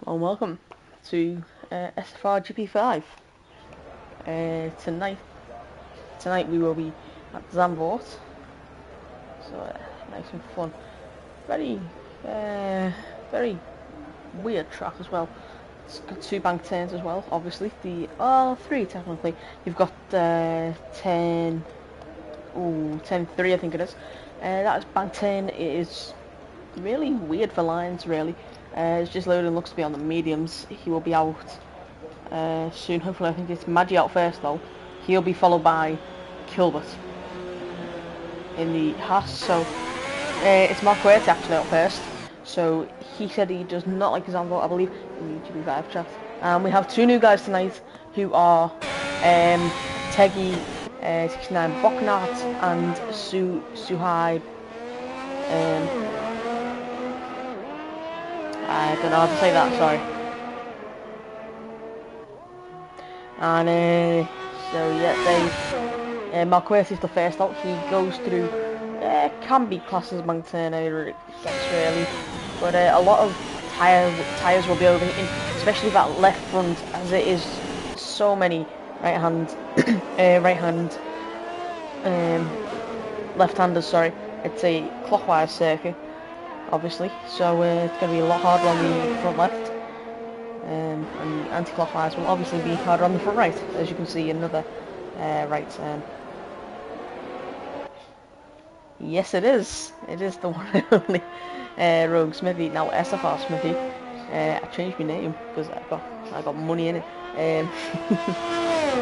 Hello and welcome to SFR-GP5. Tonight we will be at Zandvoort, so nice and fun. Very weird track as well. It's got two bank turns as well, obviously. Three technically. You've got 10-3 I think it is. That is bank turn. It is really weird for lines, really. It's just loading, looks to be on the mediums. He will be out soon, hopefully. I think it's Maggi out first though. He'll be followed by Kilbert in the Haas, so it's Mark Wert actually out first. So he said he does not like his Zandvoort, I believe, in the GP5 chat. We have two new guys tonight who are Teggy 69 Boknat and Suhai. I don't know how to say that, sorry. And so yeah, Marquez is the first out. He goes through can be classed as bank turn it gets really, but a lot of tires will be over, especially that left front, as it is so many left-handers. Sorry, it's a clockwise circuit, obviously, so it's going to be a lot harder on the front left, and the anti-clockwise will obviously be harder on the front right, as you can see another right turn. Yes, it is the one and only Rogue Smithy, now SFR Smithy. I changed my name because I got money in it.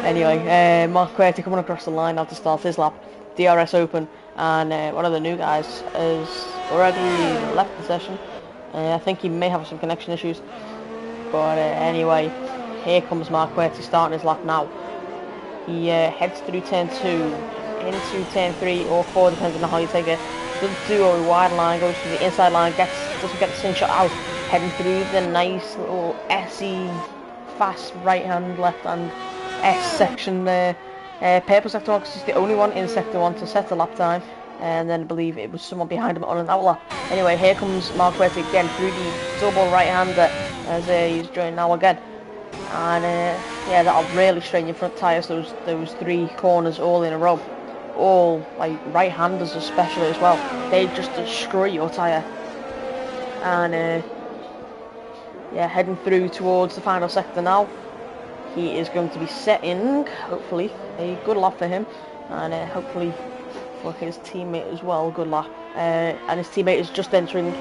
Anyway, Mark Querty coming across the line now to start his lap. DRS open, and one of the new guys has already left the session. I think he may have some connection issues, but anyway, here comes Mark Querty starting his lap now. He heads through turn 2 into turn 3 or 4, depending on how you take it. Doesn't do a wide line, goes to the inside line, doesn't get the slingshot out, heading through the nice little SE fast right hand, left hand S section there. Purple sector 1 because he's the only one in sector 1 to set the lap time, and then I believe it was someone behind him on an outlap. Anyway, here comes Mark Wettig again through the double right hander as he's joining now again. And yeah, that'll really strain your front tyres, those three corners all in a row. All like right handers especially as well, they just destroy your tyre. And yeah, heading through towards the final sector now. He is going to be setting, hopefully, a good lap for him, and hopefully for his teammate as well, good lap. And his teammate is just entering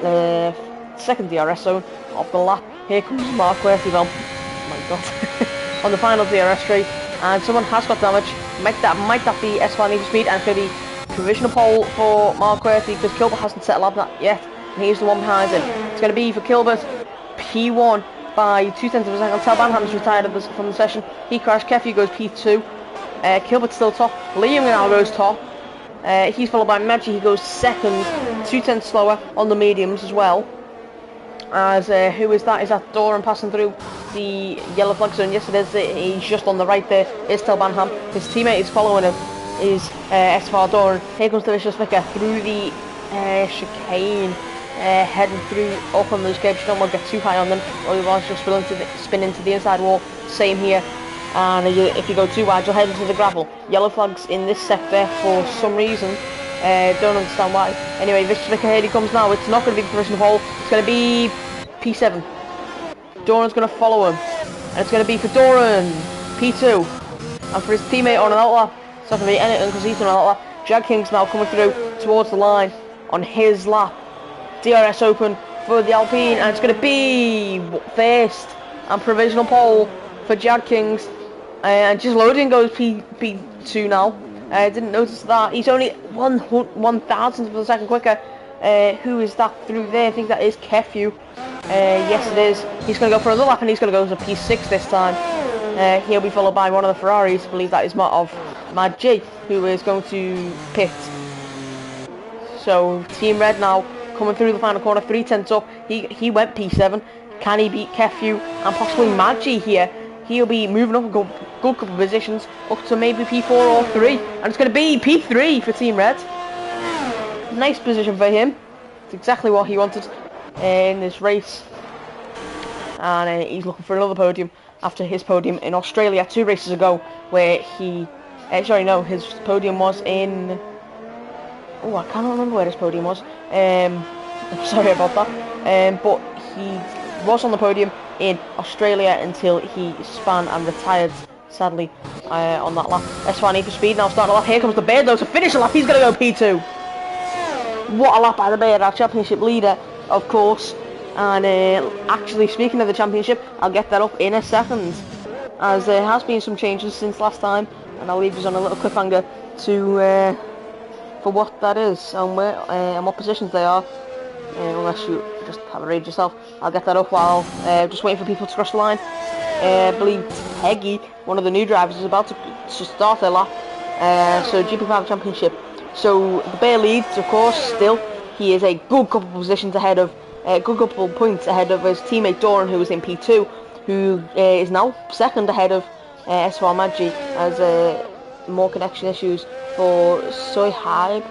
the second DRS zone of the lap. Here comes Mark Worthy, oh my god, on the final DRS straight, and someone has got damage. Might that be S1 Need for Speed, and it's going to be provisional pole for Mark Worthy because Kilbert hasn't set a lap yet, and he's the one behind him. It's going to be for Kilbert, P1. By 0.2 of a second. Tel Banham's retired from the session. He crashed. Kefi goes P2. Kilbert's still top. Liam now goes top. He's followed by Maggi. He goes second. 0.2 slower on the mediums as well. As who is that? Is that Doran passing through the yellow flag zone? Yes, it is. He's just on the right there. Is Tel Banham. His teammate is following him. Is SFR Doran. Here comes the Vicious Vicar through the chicane. Heading through up on those gates. You don't want to get too high on them, otherwise you'll spin into the inside wall. Same here, and if you go too wide you'll head into the gravel. Yellow flags in this sector for some reason, don't understand why. Anyway, Vicious Vicar, here he comes now. It's not going to be the provisional pole, it's going to be P7. Doran's going to follow him, and it's going to be for Doran, P2, and for his teammate on an outlap, it's not going to be anything because he's on an outlap. Jag King's now coming through towards the line on his lap. DRS open for the Alpine, and it's going to be first and provisional pole for Jag Kings. And just loading goes P2 now. I didn't notice that. He's only 1,000th of a second quicker. Who is that through there? I think that is Kefu. Yes, it is. He's going to go for another lap, and he's going to go to P6 this time. He'll be followed by one of the Ferraris. I believe that is Maggi, who is going to pit. So Team Red now coming through the final corner, 3/10 up. He went P7. Can he beat Kefu and possibly Maggi here? He'll be moving up a good couple of positions, up to maybe P4 or 3. And it's going to be P3 for Team Red. Nice position for him. It's exactly what he wanted in this race. and he's looking for another podium after his podium in Australia 2 races ago, where he, sorry, no, his podium was in, oh, I can't remember where his podium was. I'm sorry about that. But he was on the podium in Australia until he spun and retired, sadly, on that lap. S1 Need for Speed now starting a lap. Here comes the Bear though to finish a lap. He's going to go P2. What a lap by the Bear, our championship leader, of course. And actually, speaking of the championship, I'll get that up in a second, as there has been some changes since last time, and I'll leave you on a little cliffhanger to for what that is and where and what positions they are. Unless you just have a read yourself, I'll get that up while just waiting for people to cross the line. I believe Peggy, one of the new drivers, is about to start their lap. So GP5 Championship. So the Bear leads, of course. Still, he is a good couple positions ahead of, good couple points ahead of his teammate Doran, who was in P2, who is now second ahead of S4 Maggi, as more connection issues for Soy Hybe.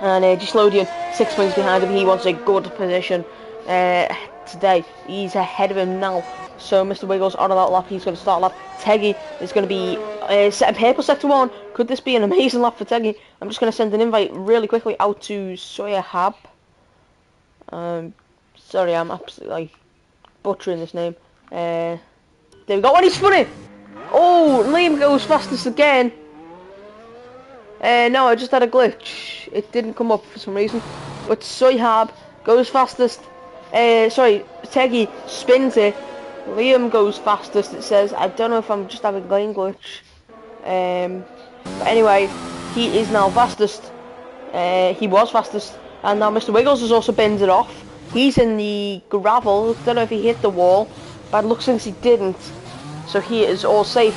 And Gislodian 6 points behind him. He wants a good position today. He's ahead of him now. So Mr. Wiggles on that lap. He's going to start lap. Teggy is going to be set in purple sector 1. Could this be an amazing lap for Teggy? I'm just going to send an invite really quickly out to Soya Hab. Sorry, I'm absolutely butchering this name. There we go. And he's spun it. Oh, Liam goes fastest again. No, I just had a glitch. It didn't come up for some reason. But Soyhab goes fastest. Sorry, Teggy spins it. Liam goes fastest, it says. I don't know if I'm just having a lane glitch. But anyway, he is now fastest. He was fastest. And now Mr. Wiggles has also binned it off. He's in the gravel. Don't know if he hit the wall. Bad luck since he didn't. So he is all safe.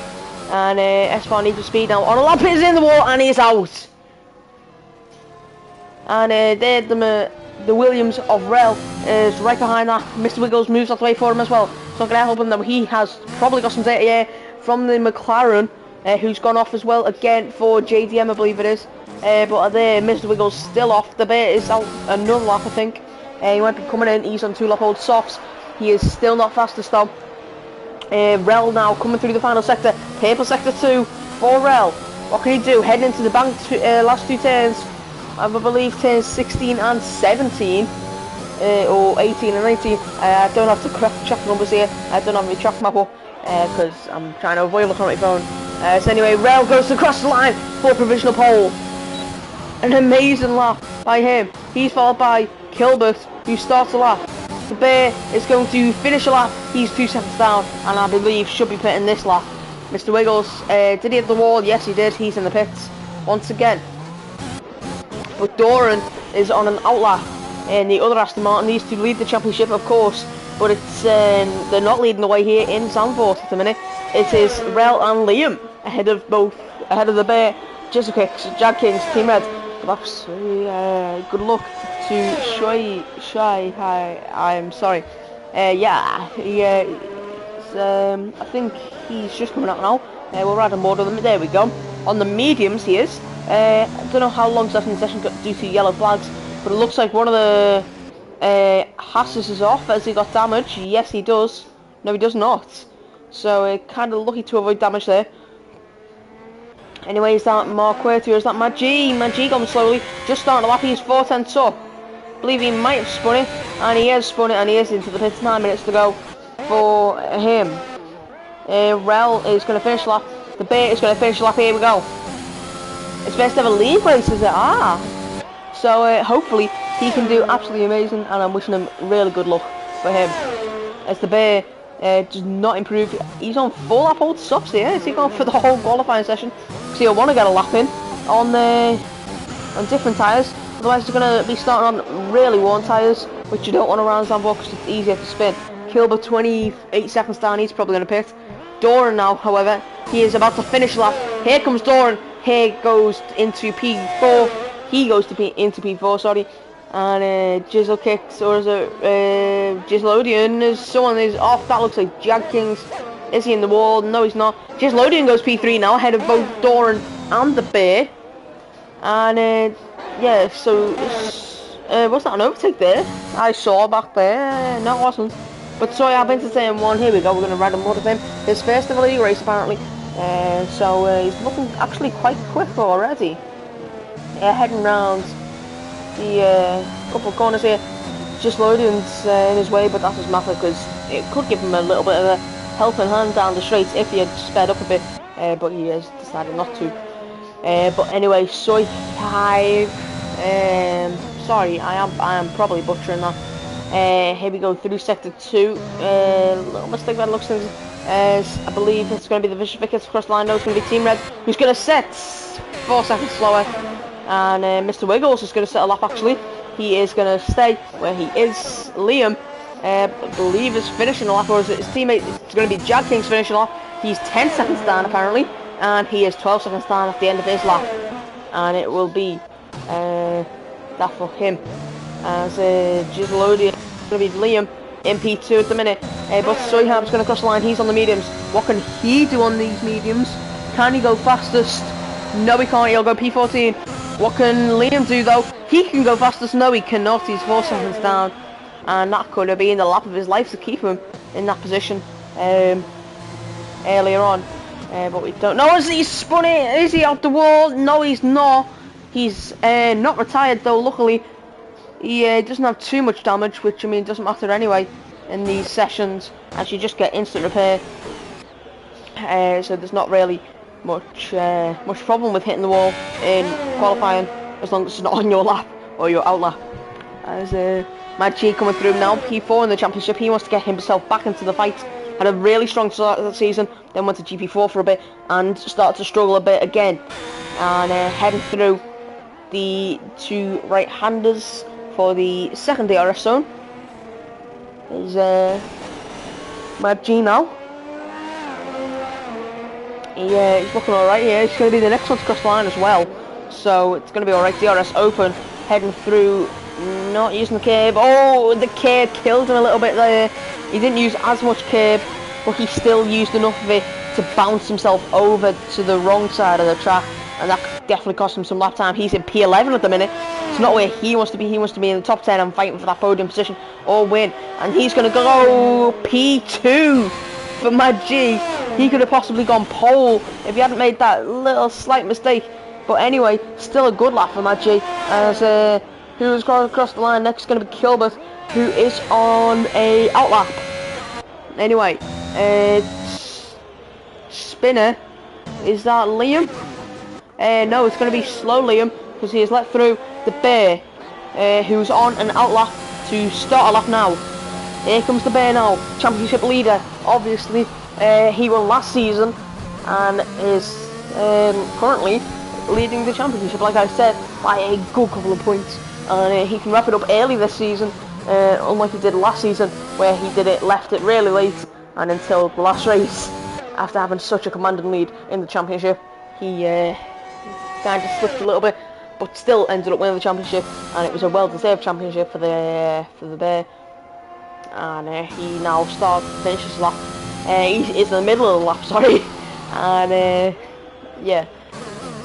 And S4 Need for Speed now on a lap, is in the wall, and he's out. And there the Williams of Rel is right behind that. Mr. Wiggles moves out the way for him as well. So I'm going to help him, though he has probably got some data here from the McLaren, who's gone off as well, again for JDM, I believe it is. But there, Mr. Wiggles still off. The Bear is out another lap, I think. He might be coming in. He's on 2 lap old softs. He is still not fastest though. Rel now coming through the final sector. Purple sector 2 for Rel. What can he do? Heading into the bank last 2 turns. I believe turns 16 and 17. Or 18 and 19. I don't have to correct track numbers here. I don't have my track map up. Because I'm trying to avoid looking at my phone. So anyway, Rel goes across the line for provisional pole. An amazing lap by him. He's followed by Kilbert, who starts the lap. The Bear is going to finish a lap. He's 2 seconds down, and I believe should be pitting this lap. Mr. Wiggles, did he hit the wall? Yes, he did. He's in the pits once again. But Doran is on an outlap, and the other Aston Martin needs to lead the championship, of course. But it's they're not leading the way here in Zandvoort at the minute. It is Rel and Liam ahead of the Bear. Jizzle Jag Kings, Team Red. Good luck to Shy. I'm sorry. Yeah, I think he's just coming out now. We'll ride on board with him. There we go. On the mediums, he is. I don't know how long's left in the session due to yellow flags, but it looks like one of the Hasses is off as he got damage. Yes, he does. No, he does not. So kind of lucky to avoid damage there. Anyway, is that Marquette or is that Maggi? Maggi going slowly, just starting a lap. He's 4 tenths up. I believe he might have spun it, and he has spun it, and he is into the pits. 9 minutes to go for him. Rel is going to finish lap. The Bear is going to finish lap. Here we go. It's best ever league race, is it? So hopefully he can do absolutely amazing, and I'm wishing him really good luck for him. As the Bear does not improve. He's on 4 lap old softs here. Is he going for the whole qualifying session? So he'll want to get a lap in on different tyres. Otherwise he's going to be starting on really worn tyres, which you don't want around Zandvoort because it's easier to spin. Kilbert 28 seconds down. He's probably going to pit. Doran now, however, he is about to finish lap. Here comes Doran. Here goes into P4. He goes to into P4, sorry. And Jizzle kicks, or is it Gislodian? Is someone is off. That looks like Jag Kings. Is he in the wall? No, he's not. Gislodian goes P3 now, ahead of both Doran and the Bear. And yeah, so was that an overtake there? I saw back there. No, it wasn't. But so I've been to turn 1. Here we go. We're going to ride a mod of him. His first ever league race apparently. So he's looking actually quite quick already. Heading round the couple of corners here. Just Lodian's in his way, but that's his method because it could give him a little bit of a helping hand down the straights if he had sped up a bit. But he has decided not to. But anyway, Soy 5. Sorry, I am probably butchering that. Here we go through sector 2. Little mistake by the looks of things. I believe it's going to be the Vicious Vickers across the line. No, it's going to be Team Red, who's going to set 4 seconds slower. And Mr. Wiggles is going to set a lap actually. He is going to stay where he is. Liam, I believe, is finishing a lap, or is it his teammate? It's going to be Jag King's finishing a lap. He's 10 seconds down apparently. And he is 12 seconds down at the end of his lap. And it will be that for him. As Gislodian is going to be Liam in P2 at the minute. But Soyhab's going to cross the line. He's on the mediums. What can he do on these mediums? Can he go fastest? No, he can't. He'll go P14. What can Liam do though? He can go fastest. No, he cannot. He's 4 seconds down. And that could have been the lap of his life to keep him in that position earlier on. But we don't know. Is he spun it? Is he out the wall? No, he's not. He's not retired though, luckily. He doesn't have too much damage, which I mean doesn't matter anyway in these sessions, as you just get instant repair. So there's not really much problem with hitting the wall in qualifying, as long as it's not on your lap or your out lap. As Mad G coming through now, P4 in the championship. He wants to get himself back into the fight. Had a really strong start of the season, then went to GP4 for a bit and started to struggle a bit again. And heading through the 2 right-handers for the second DRS zone is Mad G now. He's looking alright here. He's going to be the next one to cross the line as well. So it's going to be alright. DRS open. Heading through. Not using the curb. Oh, the curb killed him a little bit there. He didn't use as much curb, but he still used enough of it to bounce himself over to the wrong side of the track. And that definitely cost him some lap time. He's in P11 at the minute. It's not where he wants to be. He wants to be in the top 10 and fighting for that podium position or win. And he's going to go P2 for Mad G. He could have possibly gone pole if he hadn't made that little slight mistake. But anyway, still a good lap for Mad G. As who's going across the line next is going to be Kilbert, who is on a outlap. Anyway, Spinner, is that Liam? No, it's going to be slow Liam, because he has let through the Bear, who's on an outlap to start a lap now. Here comes the Bear now, championship leader. Obviously, he won last season and is currently leading the championship, like I said, by a good couple of points. And he can wrap it up early this season, unlike he did last season, where he left it really late and until the last race, after having such a commanding lead in the championship. He kind of slipped a little bit, but still ended up winning the championship, and it was a well-deserved championship for the Bear. And he now finishes his lap. He is in the middle of the lap, sorry. And yeah,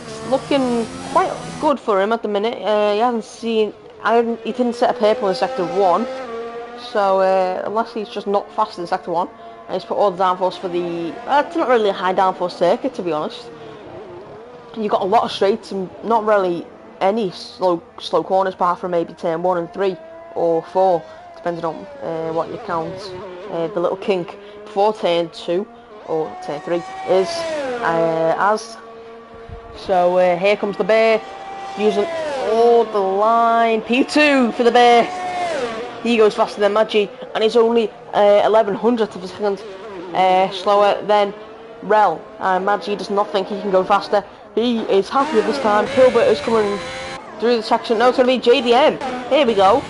it's looking quite good for him at the minute. He didn't set a purple in sector 1, so unless he's just not fast in sector 1, and he's put all the downforce for the. It's not really a high downforce circuit, to be honest. You've got a lot of straights and not really any slow corners, apart from maybe turn 1 and 3 or 4, depending on what you count. The little kink before turn 2 or turn 3 is as. So here comes the Bear, using all the line. P2 for the Bear. He goes faster than Maggi, and he's only 1100th of a second slower than Rel. Maggi does not think he can go faster. He is happy with this time. Hilbert is coming through the section. No, it's going to be JDM. Here we go.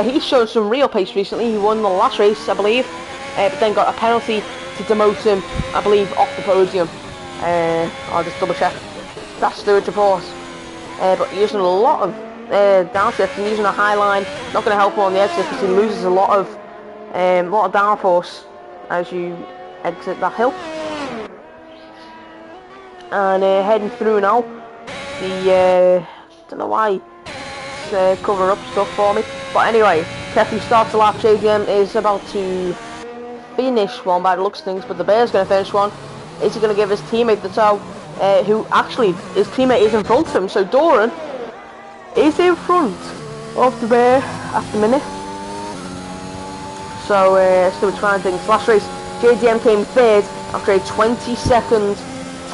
He's shown some real pace recently. He won the last race, I believe, but then got a penalty to demote him, I believe, off the podium. I'll just double check. That's the report. But using a lot of downshift and using a high line, not going to help him on the exit because he loses a lot of downforce as you exit that hill. And heading through now, the don't know why it's cover up stuff for me, but anyway, Kefi starts the lap. JDM is about to finish one by the looks of things, but the Bear's going to finish one. Is he going to give his teammate the tow? Who actually, his teammate is in front of him, so Doran is in front of the Bear at the minute. So, still trying things. Last race, JDM came third after a 20-second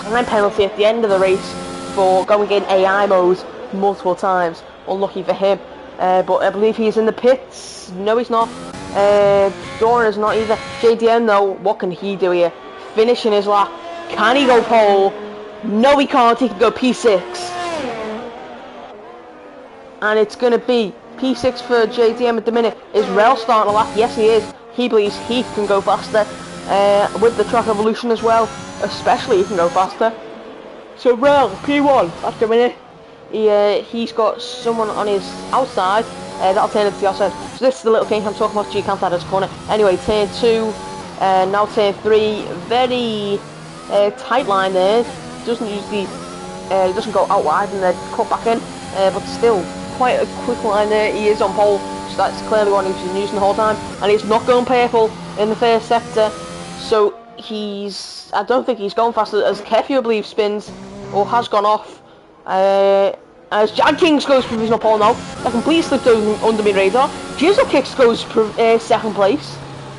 time penalty at the end of the race for going in AI mode multiple times. Unlucky for him. But I believe he's in the pits. No, he's not. Doran is not either. JDM, though, what can he do here? Finishing his lap. Can he go pole? No, he can't. He can go P6. And it's going to be P6 for JDM at the minute. Is Rel starting a lap? Yes, he is. He believes he can go faster. With the track evolution as well. Especially he can go faster. So Rel, P1 at the minute. He's got someone on his outside. That'll turn into the outside. So this is the little kink I'm talking about. G-Camp at his corner. Anyway, turn 2. Now turn 3. Very tight line there. Doesn't usually doesn't go out wide and then cut back in. But still quite a quick line there. He is on pole. So that's clearly what he's been using the whole time. And he's not going purple in the first sector. So I don't think he's going faster as Kefi, I believe, spins or has gone off. As Jag Kings goes provisional pole now. That completely slipped under my radar. Jizzle Kicks goes second place.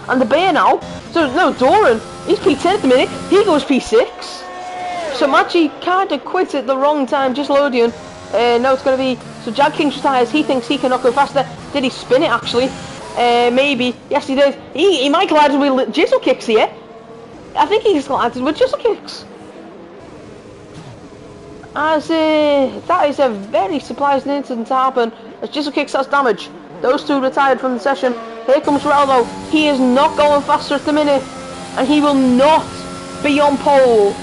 And the Bear now. So no, Doran, he's P10 at the minute. He goes P6. So Maggi kind of quit at the wrong time. Just loading. No, it's going to be... So Jag Kings retires. He thinks he cannot go faster. Did he spin it actually? Maybe. Yes, he did. He might collide with Jizzle Kicks here. I think he's collided with Jizzle Kicks. As that is a very surprising incident to happen. As Jizzle Kicks has damage. Those two retired from the session. Here comes Rel though. He is not going faster at the minute. And he will not be on pole.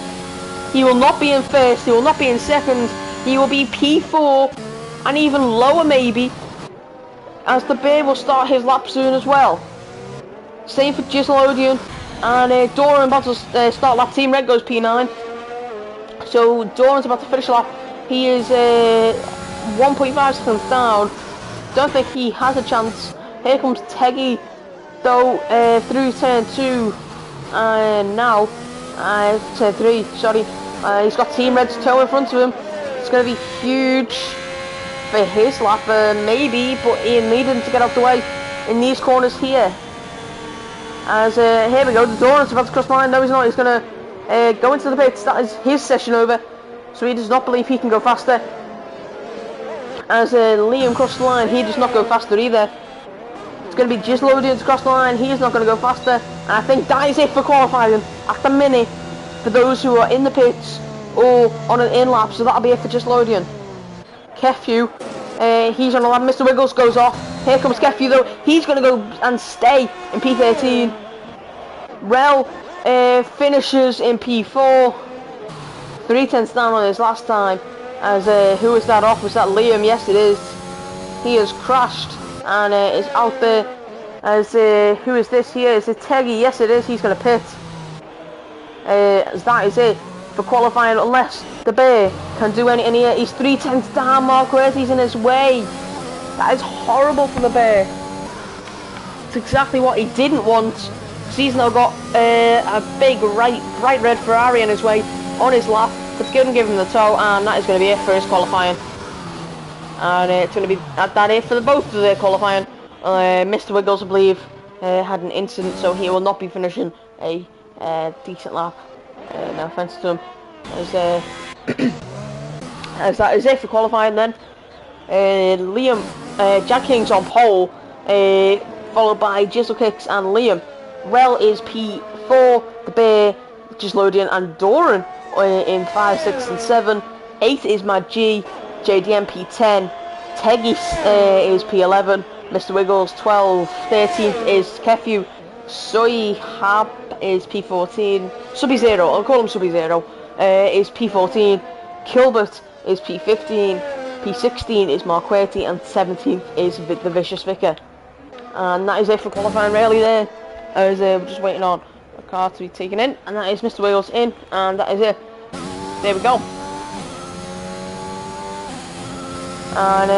He will not be in first. He will not be in second. He will be P4. And even lower maybe. As the Bear will start his lap soon as well. Same for Gislodian. And Doran about to start lap. Team Red goes P9. So Doran's about to finish a lap. He is 1.5 seconds down. Don't think he has a chance. Here comes Teggy though through turn 2. And now turn 3, sorry. He's got Team Red's toe in front of him. It's going to be huge for his lap, maybe, but Ian needed him to get out the way in these corners here. As here we go, the Doran's about to cross the line. No, he's not. He's going to go into the pits. That is his session over. So he does not believe he can go faster. As Liam crossed the line, he does not go faster either. It's going to be Gislodian to cross the line. He is not going to go faster. And I think that is it for qualifying at the minute for those who are in the pits or on an in lap. So that'll be it for Gislodian. Kefu, he's on a lap. Mr. Wiggles goes off. Here comes Kefu though. He's going to go and stay in P13. Rel finishes in P4. 3 tenths down on his last time. As who was that off? Was that Liam? Yes, it is. He has crashed and is out there. As who is this here? Is it Teggy? Yes, it is. He's going to pit. As that is it for qualifying, unless the Bear can do anything here. He's 3 tenths down. Marquetti's in his way. That is horrible for the Bear. It's exactly what he didn't want. He's now got a big bright red Ferrari in his way on his lap. It's going to give him the tow, and that is going to be it for his qualifying. And it's going to be that it for both of their qualifying. Mr. Wiggles, I believe, had an incident, so he will not be finishing a decent lap. No offense to him. As that is it for qualifying then. Liam, Jack King's on pole, followed by Jizzle Kicks and Liam. Rel is P4, the Bear, Gislodian and Doran in 5, 6 and 7. 8 is Maggi, JDM P10, Teggy is P11, Mr. Wiggles 12, 13th is Kefu, Soy Hab is P14, Sub-Zero, I'll call him Sub-Zero, is P14, Kilbert is P15, P16 is Marquetti, and 17th is the Vicious Vicar. And that is it for qualifying really there, as we're just waiting on a car to be taken in, and that is Mr. Wiggles in, and that is it. There we go. And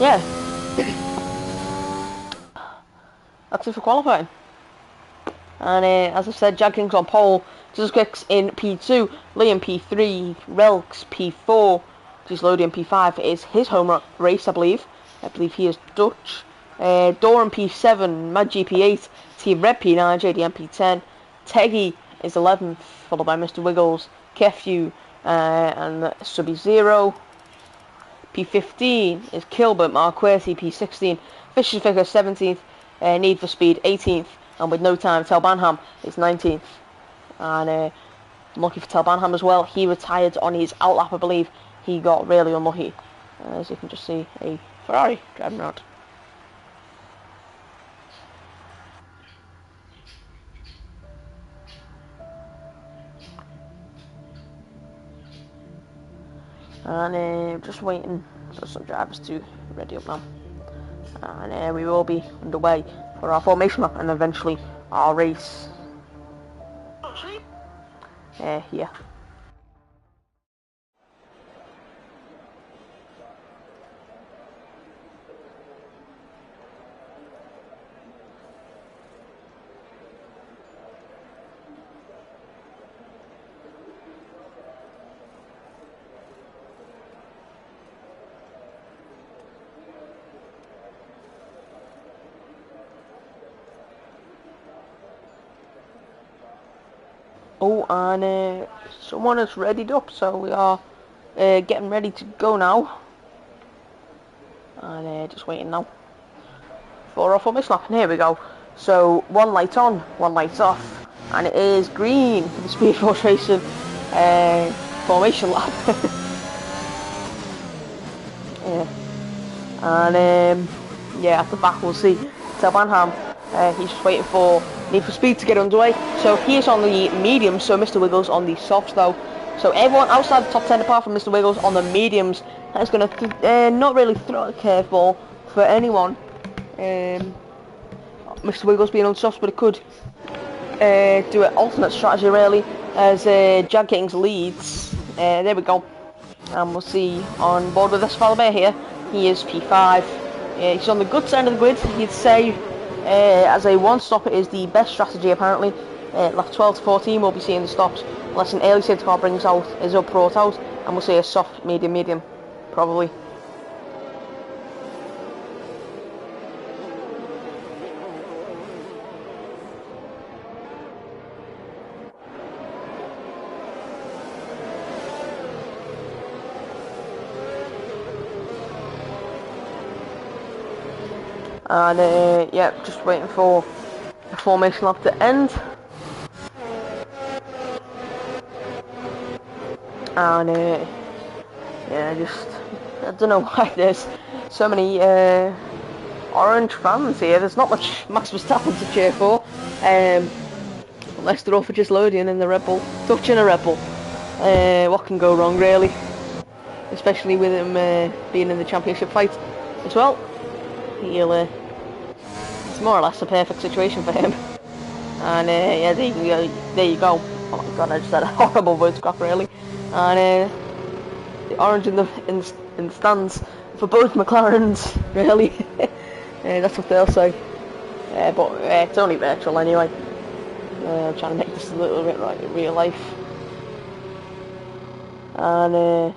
yeah. that's it for qualifying. And as I said, Jag King's on pole, Jizzle Kicks in P2, Liam P3, Relks P4, Gislodian P5 is his home race, I believe. I believe he is Dutch. Doran P7, Mad GP8, Team Red P9, JDM P10, Teggy is 11th, followed by Mr. Wiggles, Kefu, and Subby 0. P15 is Kilbert Marquesi, P16, Fisher's Vicar 17th, Need for Speed 18th, and with no time, Tel Banham is 19th. And unlucky for Tel Banham as well, he retired on his outlap, I believe. He got really unlucky, as you can just see a Ferrari driving around. And just waiting for some drivers to ready up now. And we will be underway for our formation lap and eventually our race. Here. Oh, and someone is readied up, so we are getting ready to go now. And just waiting now for our formation lap. And here we go. So one light on, one light off, and it is green for the Speed Force Racing formation lap. Yeah. And yeah, at the back we'll see Tel Banham. He's just waiting for Need for Speed to get underway. So he is on the mediums, so Mr. Wiggles on the softs though. So everyone outside the top 10 apart from Mr. Wiggles on the mediums. That's going to not really throw a curveball for anyone. Mr. Wiggles being on softs, but it could do an alternate strategy really, as Jag Kings leads. There we go. And we'll see on board with this fellow bear here. He is P5. He's on the good side of the grid, you'd say. As a one-stopper is the best strategy apparently. Lap 12 to 14 we'll be seeing the stops unless an early safety car brings out, is brought out, and we'll see a soft, medium, probably. And yeah, just waiting for the formation lap to end. And yeah, I don't know why there's so many orange fans here. There's not much Max Verstappen to cheer for, unless they're all for Gislodian in the Red Bull, Dutch in a Red Bull. What can go wrong really, especially with him being in the championship fight as well. It's more or less a perfect situation for him. And yeah, there you go. Oh my god, I just had a horrible voice crack really. And the orange in the stands for both McLarens, really. That's what they'll say. But it's only virtual anyway. I'm trying to make this a little bit right in real life. And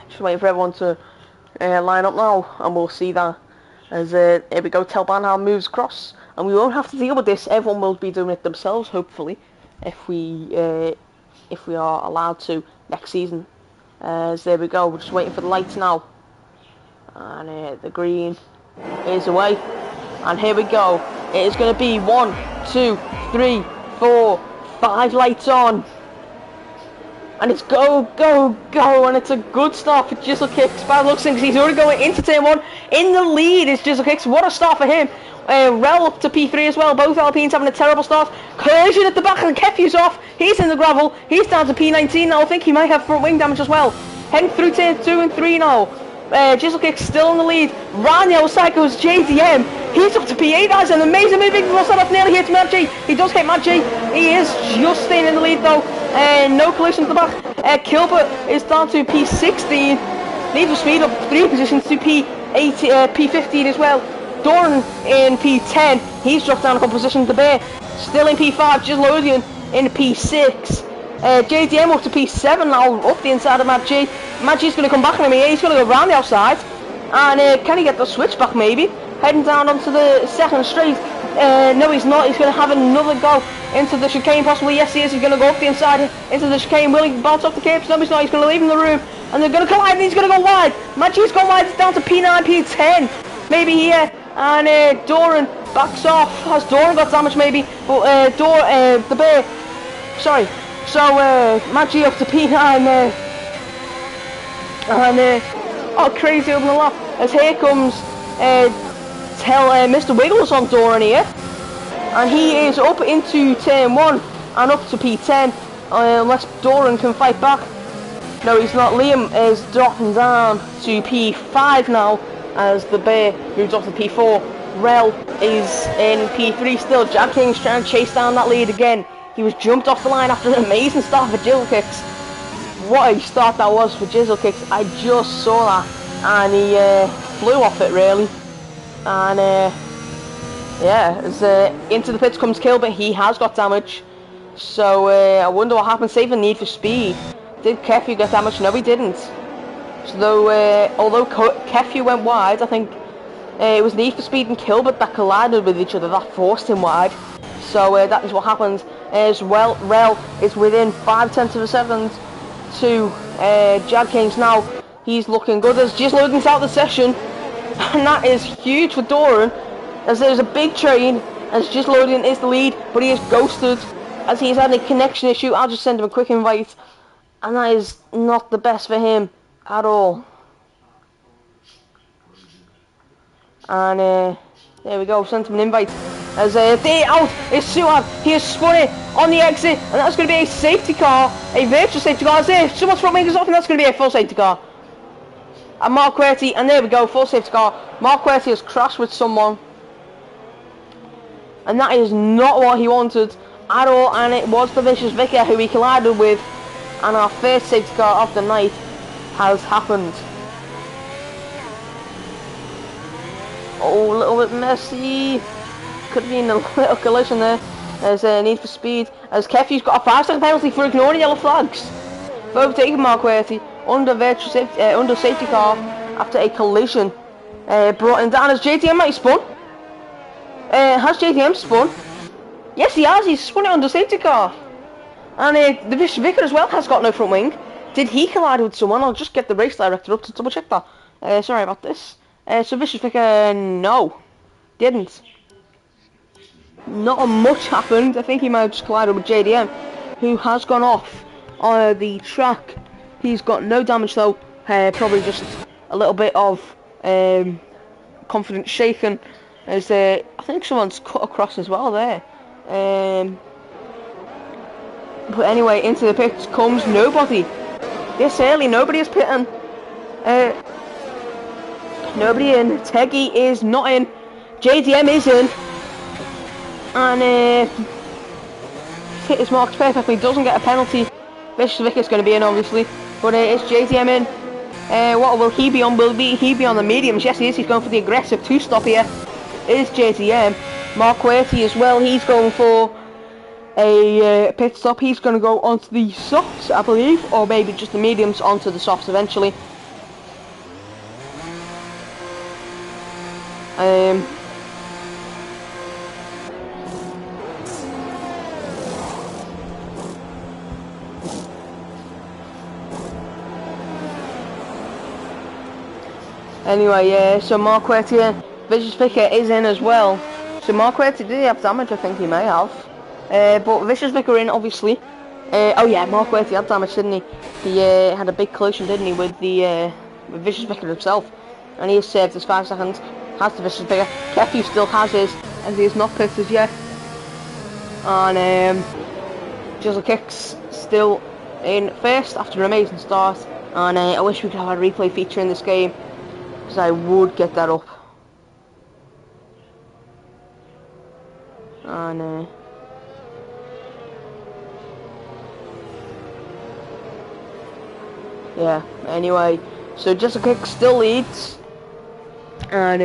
just waiting for everyone to line up now, and we'll see that as here we go. Tel Banham moves across, and we won't have to deal with this. Everyone will be doing it themselves, hopefully, if we are allowed to next season. As there we go. We're just waiting for the lights now, and the green is away, and here we go. It is going to be 1, 2, 3, 4, 5 lights on. And it's go, go, go, and it's a good start for Jizzle Kicks. Bad luck since he's already going into turn 1. In the lead is Jizzle Kicks. What a start for him. Rel up to P3 as well. Both Alpines having a terrible start. Collision at the back, and Kefu's off. He's in the gravel. He's down to P19 now. I think he might have front wing damage as well. Heading through turn 2 and 3 now. Jizzle Kicks still in the lead. Round the outside goes JDM. He's up to P8. That's an amazing moving set off. Nearly hits Mad G. He does hit Mad G. He is just staying in the lead though. No collision at the back. Kilbert is down to P16. Need for Speed up 3 positions to P15 as well. Doran in P10, he's dropped down a couple positions. The Bear still in P5, just Lothian in P6. JDM up to P7 now, up the inside of Matt G. Matt G's going to come back on him here, he's going to go round the outside. And can he get the switch back maybe? Heading down onto the second straight. No, he's not. He's going to have another go into the chicane, possibly. Yes, he is. He's going to go up the inside into the chicane. Will he bounce off the cape? No, he's not. He's going to leave in the room. And they're going to collide, and he's going to go wide. Magi's gone wide. It's down to P9, P10. Maybe here. And Doran backs off. Has Doran got damage, maybe? But the Bear. Sorry. So, Magi up to P9. Oh, crazy open the lap. As here comes Mr. Wiggles on Doran here. And he is up into turn 1 and up to P10. Unless Doran can fight back. No, he's not. Liam is dropping down to P5 now. As the Bear moves off to P4. Rel is in P3 still. Jag King's trying to chase down that lead again. He was jumped off the line after an amazing start for Jizzle Kicks. What a start that was for Jizzle Kicks. I just saw that. And he flew off it really. And yeah, as into the pits comes Kill, but he has got damage. So I wonder what happened. Saving Need for Speed. Did Kefu get damage? No, he didn't. So although Kefu went wide, I think it was Need for Speed and Kilbert that collided with each other. That forced him wide. So that is what happened. As well, Rel is within 0.5 of a second to Jag Kings now. He's looking good as just loading out the session. And that is huge for Doran. As there's a big train. As just loading is the lead. But he is ghosted. As he's had a connection issue. I'll just send him a quick invite. And that is not the best for him at all. And there we go. Sent him an invite. As they out is Suad. He has spun it on the exit. And that's going to be a safety car. A virtual safety car. As there, someone's front wing is off. And that's going to be a full safety car. And Mark Querty, and there we go, full safety car. Mark Querty has crashed with someone. And that is not what he wanted at all. And it was the Vicious Vicar who he collided with. And our first safety car of the night has happened. Oh, a little bit messy. Could have been a little collision there. There's a Need for Speed. As Kefu's got a 5-second penalty for ignoring yellow flags. For overtaking Mark Querty under virtual safety, under safety car after a collision. Brought him down as JTM might spun. Has JTM spun? Yes, he has. He's spun it under safety car. And the Vicious Vicar as well has got no front wing. Did he collide with someone? I'll just get the race director up to double check that. Sorry about this. So Vicious Vicar, no, didn't. Not much happened. I think he might have just collided with JDM, who has gone off on the track. He's got no damage though. Probably just a little bit of confidence shaken. As I think someone's cut across as well there. But anyway, into the pits comes nobody. This early, nobody is pitting. Nobody in. Teggy is not in. JDM is in. And hit is marked perfectly. Doesn't get a penalty. Vicious Vicar's going to be in, obviously. But it's JDM in. What will he be on? Will he be on the mediums? Yes, he is. He's going for the aggressive two-stop here. Is JDM. Mark Querty as well. He's going for a pit stop. He's going to go onto the softs, I believe, or maybe just the mediums onto the softs eventually. Anyway, yeah, so Mark Querty, Vicious Vicar is in as well. So Mark Querty, did he have damage? I think he may have. But Vicious Vicar in, obviously. Oh yeah, Mark Querty had damage, didn't he? He had a big collision, didn't he, with the with Vicious Vicar himself. And he has saved his 5 seconds. Has the Vicious Vicar. Kefu still has his, as he is not picked as yet. And Jizzle Kicks still in first after an amazing start. And I wish we could have a replay feature in this game, because I would get that up. And yeah, anyway, so Jizzle Kicks still leads. And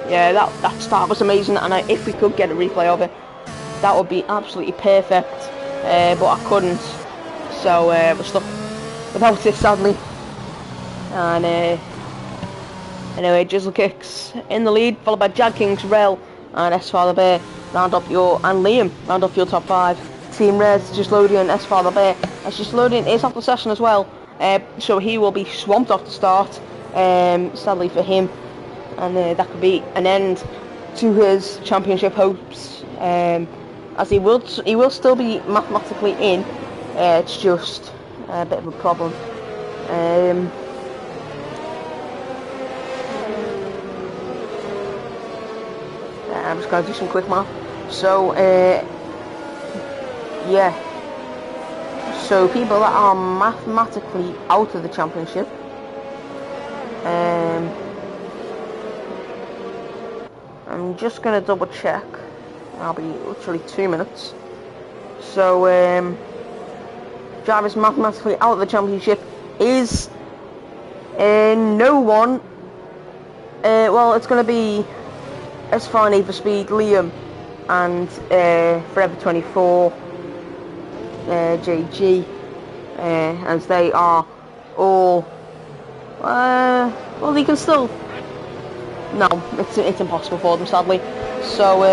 Yeah, that start was amazing, and if we could get a replay of it, that would be absolutely perfect. But I couldn't, so we're stuck without it, sadly. And anyway, Jizzle Kicks in the lead, followed by Jag Kings, Rel, and S Father Bear and Liam round up your top 5. Team Red, Gistlodian, S Father Bear. As Gistlodian is off the session as well, so he will be swamped off the start. Sadly for him, and that could be an end to his championship hopes. As he will still be mathematically in. It's just a bit of a problem. I'm just going to do some quick math. So, yeah. So, people that are mathematically out of the championship. I'm just going to double check. I'll be literally 2 minutes. So, Jarvis mathematically out of the championship is no one. Well, it's going to be S4 Need for Speed, Liam, and Forever 24, JG, as they are all. Well, they can still. No, it's impossible for them, sadly. So,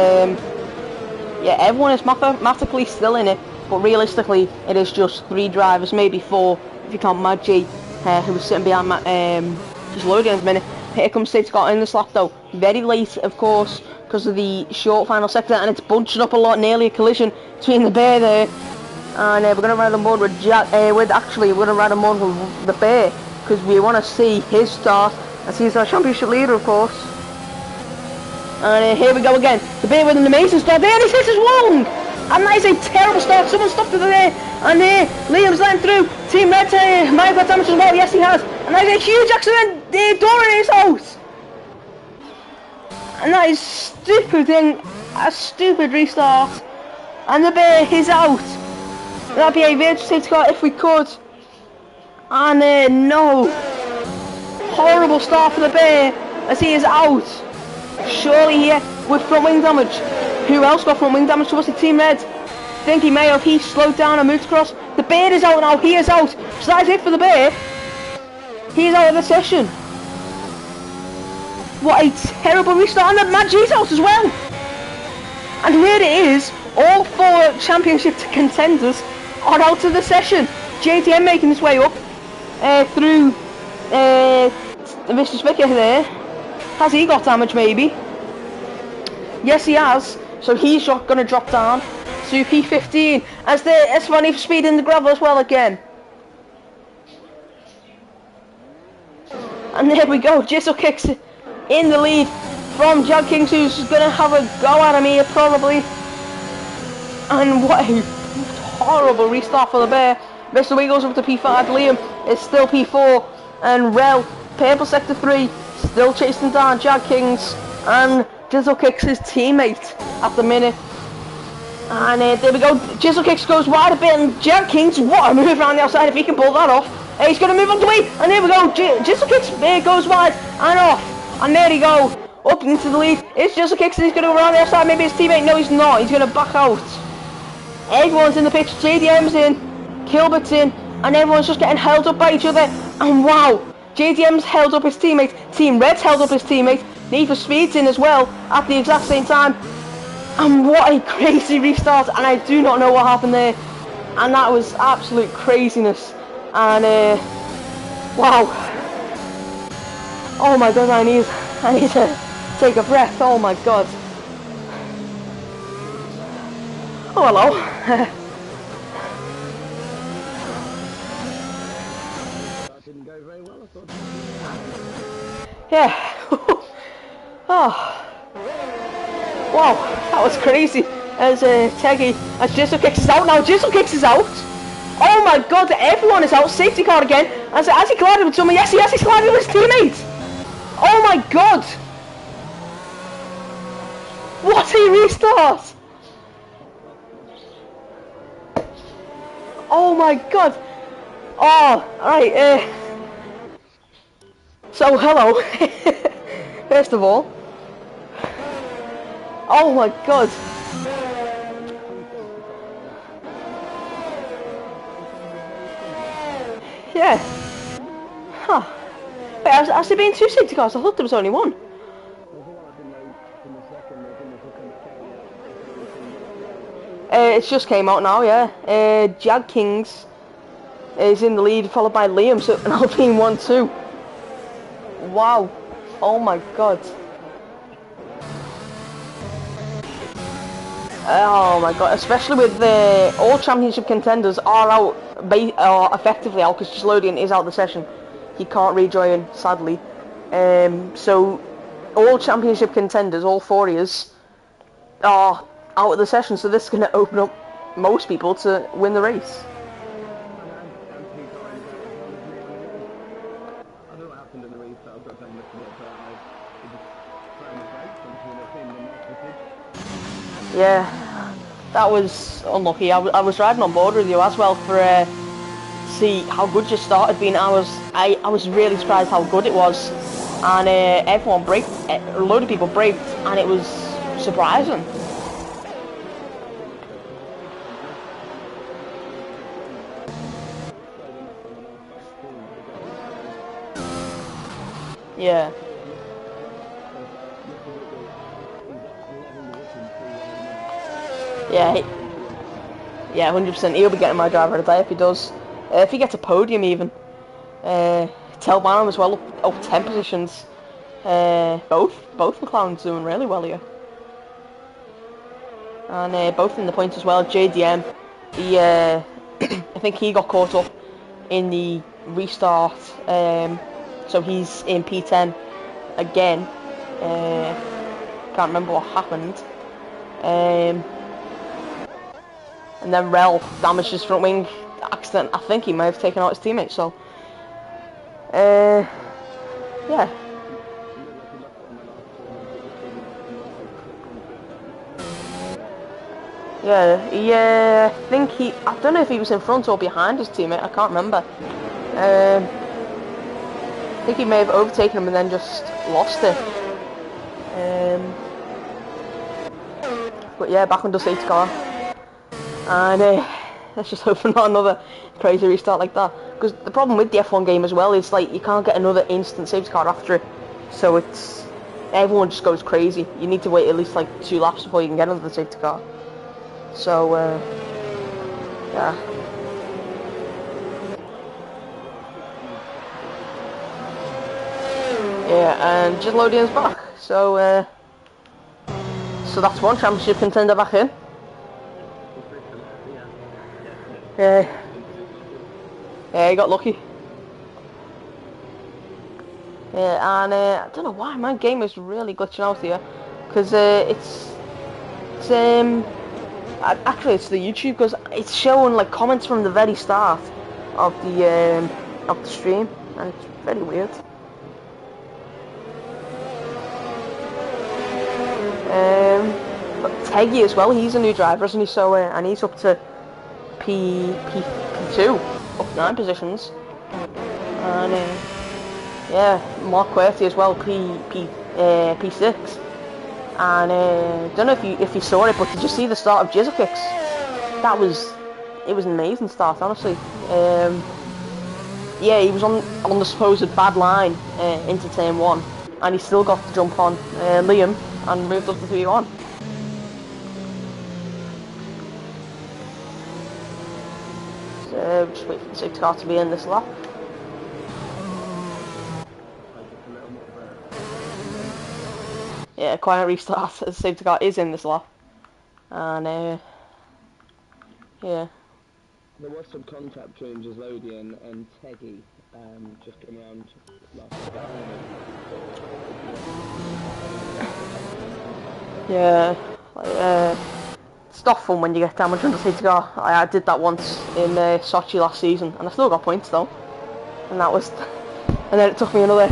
yeah, everyone is mathematically still in it, but realistically, it is just 3 drivers, maybe 4, if you count Mad G, who was sitting behind Gistlodian at the minute. Here comes Sid Scott in the slot though, very late, of course, because of the short final sector, and it's bunching up a lot, nearly a collision between the Bear there. And we're going to ride on board with we're going to ride on board with the Bear, because we want to see his start, as he's our championship leader, of course. And here we go again. The Bear with an amazing start there, and his hit is long! And that is a terrible start. Someone stopped it there. And Liam's letting through. Team Red might have got damage as well. Yes, he has. And that is a huge accident. The door is out. And that is stupid thing. A stupid restart. And the Bear is out. That'd be a virtual safety car if we could. And no. Horrible start for the Bear as he is out. Surely here with front wing damage. Who else got front wing damage? Was it Team Red? I think he may have. He slowed down and moved across. The Bear is out now. He is out. So that is it for the Bear. He is out of the session. What a terrible restart. And the Mad G's out as well. And here it is. All 4 championship contenders are out of the session. JTM making his way up through Mr. Spicker there. Has he got damage maybe? Yes, he has. So he's going to drop down to P15 as the S1 Need for Speed in the gravel as well again. And there we go. Jizzle Kicks in the lead from Jag Kings, who's going to have a go at him here probably. And what a horrible restart for the Bear. Mr. Wee goes up to P5. Liam is still P4. And Rel, purple sector 3, still chasing down Jag Kings. And Jizzle Kicks his teammate at the minute. And there we go. Jizzle Kicks goes wide a bit, and Jag Kings, what a move around the outside if he can pull that off. He's going to move on the way, and there we go. Jizzle Kicks goes wide and off. And there we go. Up into the lead. It's Jizzle Kicks, and he's going to go around the outside. Maybe his teammate. No, he's not. He's going to back out. Everyone's in the pitch. JDM's in. Kilbert's in. And everyone's just getting held up by each other. And wow. JDM's held up his teammate. Team Red's held up his teammate. Need for Speed's in as well at the exact same time. And what a crazy restart. And I do not know what happened there. And that was absolute craziness. And wow. Oh my god, I need to take a breath. Oh my god. Oh hello. That didn't go very well, I thought. Yeah. Oh. Wow, that was crazy. As Teggy, as Jizzle Kicks is out now. Jizzle Kicks is out. Oh my god, everyone is out. Safety car again. As he collided with someone. Yes, he's collided with his teammate. Oh my god. What a restart. Oh my god. Oh, alright. So, hello. First of all. Oh my god. Yeah. Huh. Wait, has there been two safety cars? I thought there was only one. It's just came out now, yeah. Jag Kings is in the lead, followed by Liam, so an Alpine 1-2. Wow. Oh my god. Oh my god, especially with the all championship contenders are out, effectively out, because Lodian is out of the session. He can't rejoin, sadly. So all championship contenders, all 4-years, are out of the session, so this is going to open up most people to win the race. Yeah, that was unlucky. I was riding on board with you as well for see how good you started being. I was really surprised how good it was, and everyone braked, a load of people braked, and it was surprising. Yeah. Yeah, 100%. He'll be getting my driver of the day if he does. If he gets a podium even. Telbanum as well, up 10 positions. Both McLarens doing really well here. And both in the points as well. JDM, he, I think he got caught up in the restart. So he's in P10 again. Can't remember what happened. And then Rel damaged his front wing accident. I think he may have taken out his teammate, so yeah. Yeah, I think I don't know if he was in front or behind his teammate, I can't remember. I think he may have overtaken him and then just lost it. But yeah, back under safety car. And let's just hope for not another crazy restart like that. Because the problem with the F1 game as well is, like, you can't get another instant safety car after it. So it's, everyone just goes crazy. You need to wait at least like 2 laps before you can get another safety car. So yeah. Yeah, and Lodian's back. So so that's one championship contender back in. Yeah, he got lucky. Yeah, and I don't know why my game is really glitching out here, because actually it's the YouTube, because it's showing like comments from the very start of the stream, and it's very weird. But Teggy as well, he's a new driver, isn't he? So and he's up to P2, up 9 positions, and yeah, Mark QWERTY as well, P6, and don't know if you saw it, but did you see the start of Jizzle Kicks? It was an amazing start, honestly. Yeah, he was on the supposed bad line into turn 1, and he still got to jump on Liam and moved up to 3-1. So just wait for the safety car to be in this lap. Yeah, quiet restart. The safety car is in this lap, and yeah. There was some contact between Lodian and Teggy just coming around last time. Yeah, like, it's not fun when you get damage on the safety car. I did that once in Sochi last season, and I still got points though. And then it took me another,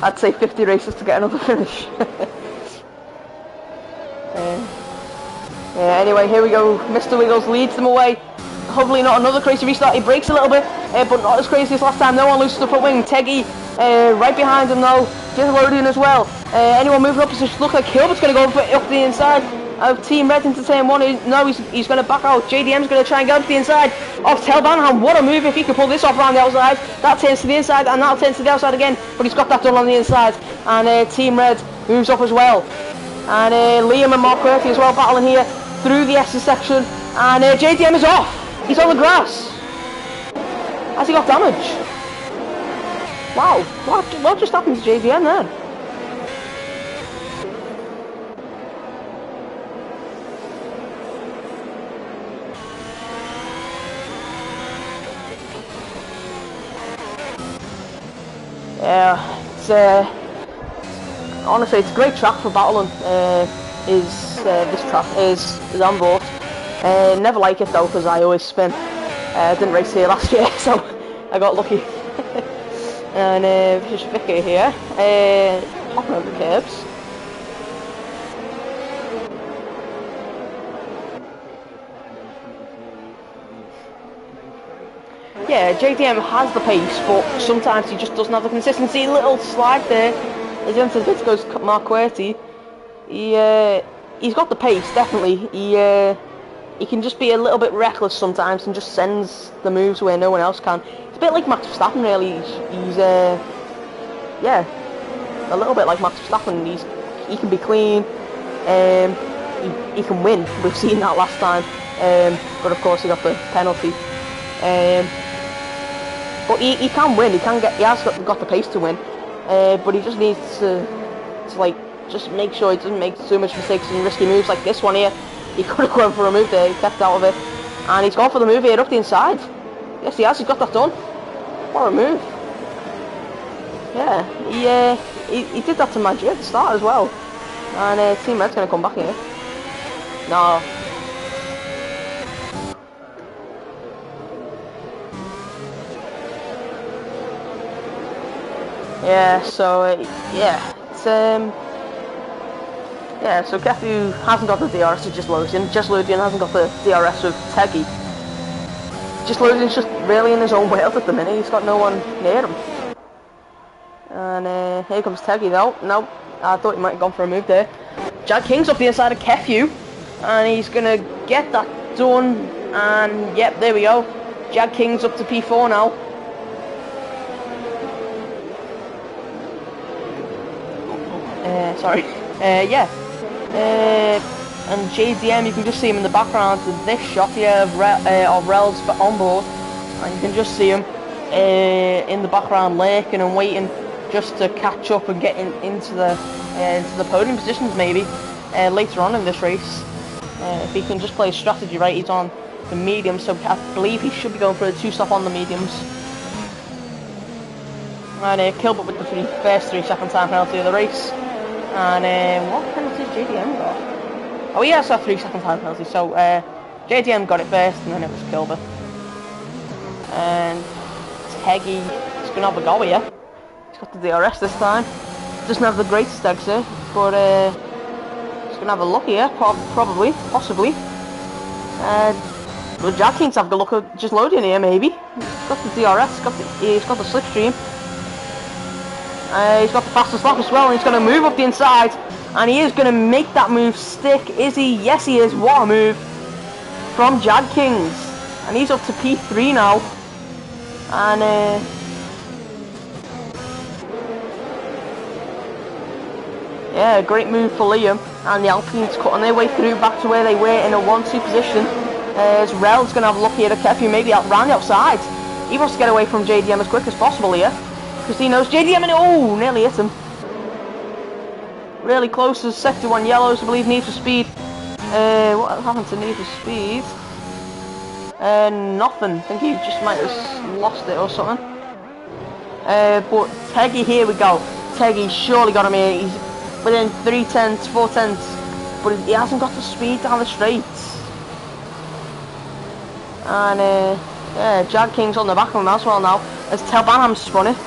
I'd say 50 races to get another finish. Yeah, anyway, here we go. Mr. Wiggles leads them away. Hopefully not another crazy restart. He brakes a little bit, but not as crazy as last time. No one loses the front wing. Teggy right behind him though. Lodian as well. Anyone moving up? It looks like Hilbert's going to go for up the inside of Team Red into turn 1. No, he's going to back out. JDM's going to try and get up the inside of Tel Banham. What a move if he can pull this off around the outside. That turns to the inside and that turns to the outside again. But he's got that done on the inside. And Team Red moves up as well. And Liam and Mark Quirky as well battling here through the S's section. And JDM is off. He's on the grass. Has he got damage? Wow. What just happened to JDM then? Yeah, it's honestly it's a great track for battling. This track is Zandvoort. Never like it though because I always spin. Didn't race here last year, so I got lucky. And just Vicky here, hopping over the curbs. Yeah, JDM has the pace, but sometimes he just doesn't have the consistency. Little slide there, as he enters the pit goes Mark Quirty. He's got the pace, definitely. He can just be a little bit reckless sometimes and just sends the moves where no one else can. It's a bit like Max Verstappen, really. He's yeah, a little bit like Max Verstappen. He can be clean. He can win. We've seen that last time. But of course he got the penalty. But he can win. He has got the pace to win. But he just needs to like just make sure he doesn't make so much mistakes and risky moves like this one here. He could have gone for a move there. He kept out of it, and he's gone for the move here up the inside. Yes, he has. He's got that done. What a move! Yeah, he did that to Madrid at the start as well. And Team Red's going to come back here. No. Yeah, so yeah, it's yeah, so Kefu hasn't got the DRS of Gistlodian. Gistlodian hasn't got the DRS of Teggy. Gistlodian's just really in his own world at the minute. He's got no one near him. And here comes Teggy though. No, I thought he might have gone for a move there. Jag King's up the inside of Kefu, and he's gonna get that done. And yep, there we go. Jag King's up to P4 now. Sorry. Yeah. And JDM, you can just see him in the background with this shot here of Rel's on board, and you can just see him in the background lurking and waiting just to catch up and get into the podium positions maybe later on in this race. If he can just play his strategy right, he's on the medium, so I believe he should be going for a 2-stop on the mediums. And Kilbert with the first 3-second time penalty of the race. And what penalty has JDM got? Oh, he has a 3-second time penalty, so JDM got it first and then it was Kilbert. And Teggy is going to have a go here. He's got the DRS this time. Doesn't have the greatest exit, but he's going to have a look here, probably, possibly. But Jag King's having a look at just loading here, maybe. He's got the DRS, he's got the slipstream. He's got the fastest lap as well, and he's going to move up the inside, and he is going to make that move stick. Is he? Yes, he is. What a move from Jag Kings, and he's up to P3 now. And yeah, great move for Liam, and the Alpines cutting their way through back to where they were in a 1-2 position. As Rel's going to have a look here at Kefu, maybe round the outside. He wants to get away from JDM as quick as possible here. Because he knows JDM and oh, nearly hit him. Really close as Sector 1 yellows, I believe, Need for Speed. What happened to Need for Speed? Nothing. I think he just might have lost it or something. But Teggy, here we go. Teggy surely got him here. He's within 3 tenths, 4 tenths. But he hasn't got the speed down the straights. And yeah, Jag King's on the back of him as well now. As Tel Banham spun it.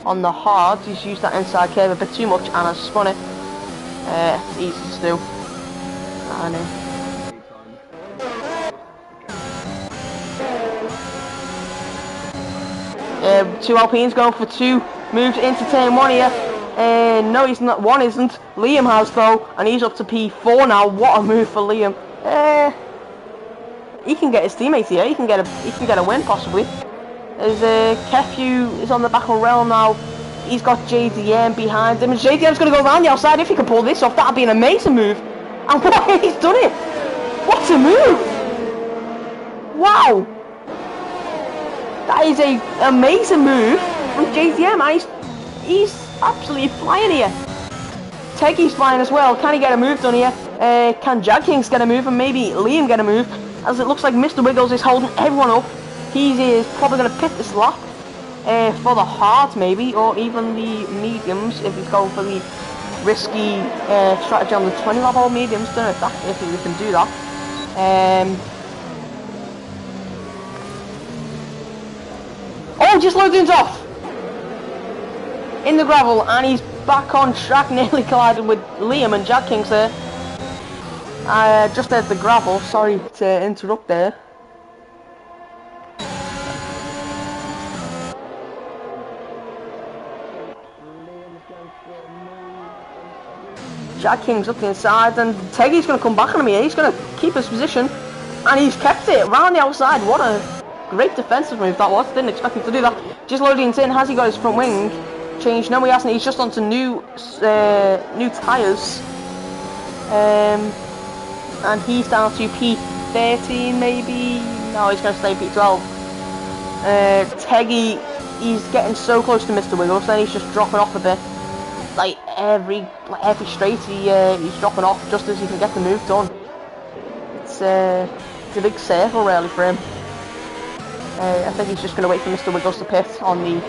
On the hard, he's used that inside curve a bit too much and has spun it. Easy to do. And 2 Alpines going for 2 moves into turn 1 here. No, he's not. One isn't. Liam has though, and he's up to P4 now. What a move for Liam. He can get his teammates here. He can get a win possibly. As Kefu is on the back of rail now. He's got JDM behind him, and JDM's going to go around the outside. If he can pull this off, that'd be an amazing move. And what, he's done it! What a move! Wow! That is a amazing move from JDM, and he's absolutely flying here. Teggy's flying as well. Can he get a move done here? Can Jag Kings get a move, and maybe Liam get a move? As it looks like Mr. Wiggles is holding everyone up. He is probably going to pit this lap. For the hard maybe, or even the mediums if he's going for the risky strategy on the 20 lap or mediums. Don't know if we can do that. Oh, just load things off in the gravel, and he's back on track. Nearly collided with Liam and Jag Kings there. Just at the gravel. Sorry to interrupt there. Jag King's up the inside, and Teggy's going to come back on him here. He's going to keep his position, and he's kept it around the outside. What a great defensive move that was. Didn't expect him to do that. Just loading in. Has he got his front wing changed? No, he hasn't. He's just onto new tyres, and he's down to P13 maybe. No, he's going to stay P12. Teggy, he's getting so close to Mr. Wiggles, then he's just dropping off a bit. Like every straight he's dropping off just as he can get the move done. It's a big circle really for him. I think he's just going to wait for Mr. Wiggles to pit on the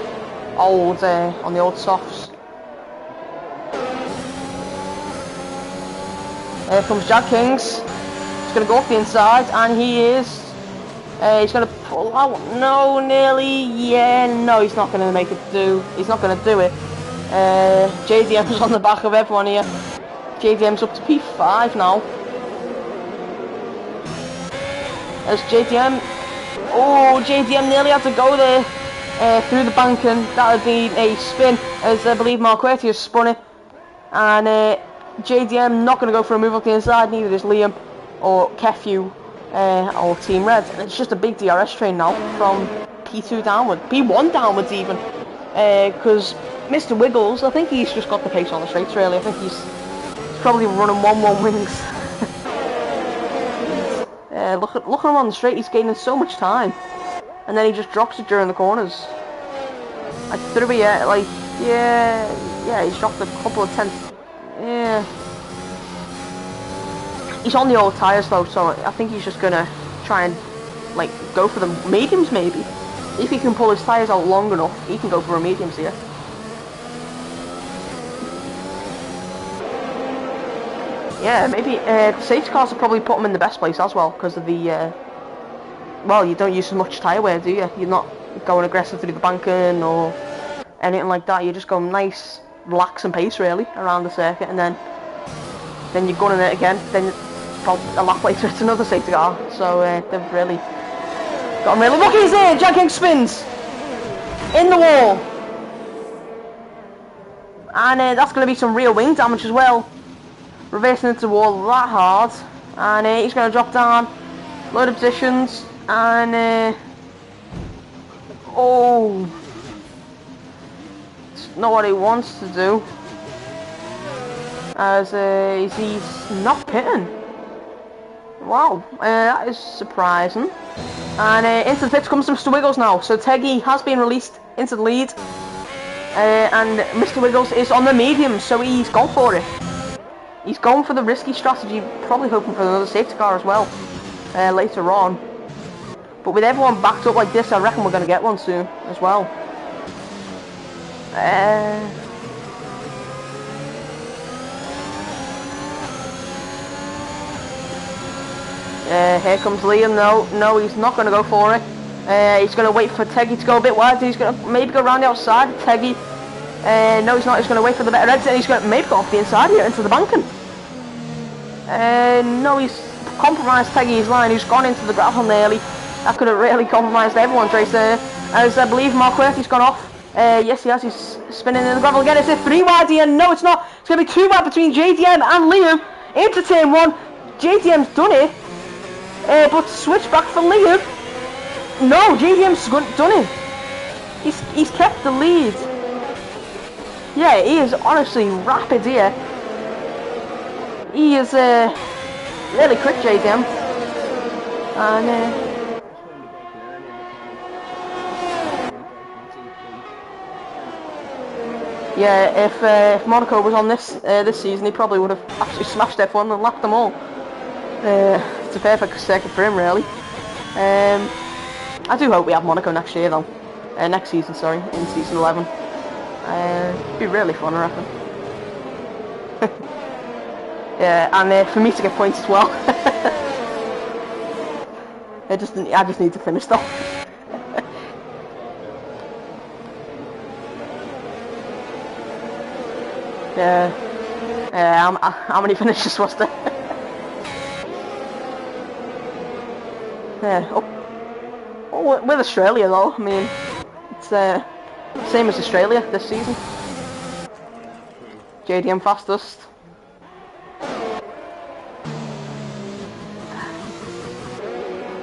old softs. Here comes Jag Kings. He's going to go up the inside, and he is. He's going to pull out. No, nearly. Yeah, no, he's not going to make it do. He's not going to do it. JDM's on the back of everyone here. JDM's up to P5 now. As JDM... Oh, JDM nearly had to go there through the bank, and that would be a spin, as I believe Marquetti has spun it. And JDM not going to go for a move up the inside, neither is Liam or Kefu or Team Red. And it's just a big DRS train now from P2 downwards, P1 downwards even. Because Mr. Wiggles, I think he's just got the pace on the straights really. I think he's probably running 1-1 wings. Look at him on the straight, he's gaining so much time. And then he just drops it during the corners. Like 3, yeah, he's dropped a couple of tenths. Yeah. He's on the old tyres though, so I think he's just gonna try and like go for the mediums maybe. If he can pull his tyres out long enough, he can go for a mediums here. Yeah, maybe the safety cars will probably put him in the best place as well, because of the well, you don't use as much tyre wear, do you? You're not going aggressive through the banking or anything like that. You're just going nice, relaxing pace really around the circuit, and then you're gunning it again. Then probably a lap later it's another safety car. So they've really got him really. Look, he's there. Jag King spins in the wall, and that's going to be some real wing damage as well. Reversing into the wall that hard, and he's going to drop down, load of positions, and oh, it's not what he wants to do, as he's not pitting. Wow, that is surprising. And into the pits comes Mr. Wiggles now, so Teggy has been released into the lead, and Mr. Wiggles is on the medium, so he's gone for it. He's going for the risky strategy, probably hoping for another safety car as well later on. But with everyone backed up like this, I reckon we're going to get one soon as well. Here comes Liam. No, he's not going to go for it. He's going to wait for Teggy to go a bit wide. He's going to maybe go around the outside. Teggy. No, he's not. He's going to wait for the better exit. He's going to maybe go off the inside here into the banking. No, he's compromised Teggy's line. He's gone into the gravel nearly. That could have really compromised everyone's race there. As I believe Marquetti's gone off. Yes, he has. He's spinning in the gravel again. It's a 3 wide here. No, it's not. It's going to be 2 wide between JDM and Liam. Into turn 1. JDM's done it. But switch back for Liam. No, JDM's done it. He's kept the lead. Yeah, he is honestly rapid here. He is really quick, JDM. And yeah, if Monaco was on this season, he probably would have absolutely smashed F1 and lapped them all. It's a perfect circuit for him, really. I do hope we have Monaco next year, though. Next season, sorry, in season 11. It'd be really fun, I reckon. Yeah, and for me to get points as well. I just need to finish though. Yeah. How many finishes was there? Yeah. Oh, with Australia though, I mean, it's same as Australia this season. JDM fastest.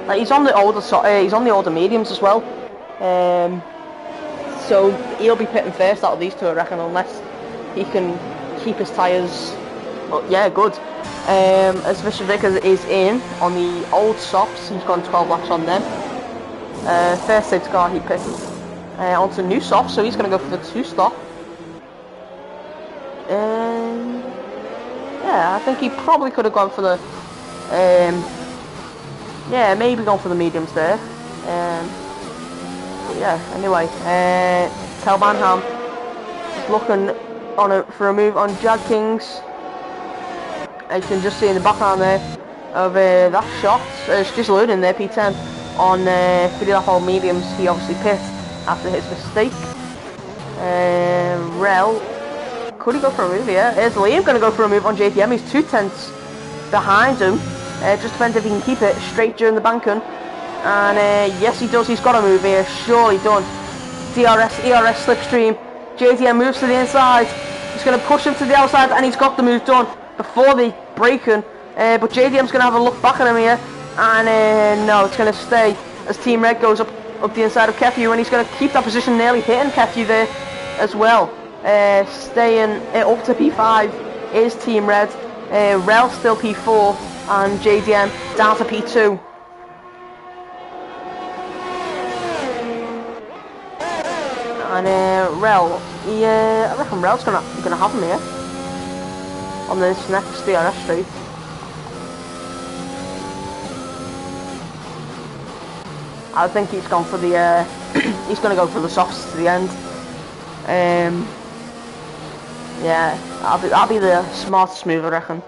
Like he's on the older mediums as well. So he'll be pitting first out of these two, I reckon, unless he can keep his tyres. Well, yeah, good. As Vicious Vickers is in on the old softs, he's gone 12 laps on them. First safety car he pitted onto new softs, so he's going to go for the 2-stop. Yeah, I think he probably could have gone for the yeah, maybe gone for the mediums there. But yeah, anyway, Tel Banham is looking for a move on Jag Kings. As you can just see in the background there of that shot. It's just loading there, P10 on 3-lap old mediums. He obviously pit after his mistake. Rel, could he go for a move here? Is Liam going to go for a move on JDM? He's 2 tenths behind him. Just depends if he can keep it straight during the banking. And yes, he does. He's got a move here. Surely done. DRS, ERS slipstream. JDM moves to the inside. He's going to push him to the outside, and he's got the move done before the braking. But JDM's going to have a look back at him here. And no, it's going to stay as Team Red goes up the inside of Kefu, and he's going to keep that position, nearly hitting Kefu there as well. Staying up to P5 is Team Red. Rel still P4 and JDM down to P2. And Rel, I reckon Rel's gonna have him here on this next DRS straight. I think he's gone for the he's gonna go for the softs to the end. Yeah, I'll be the smartest move, I reckon.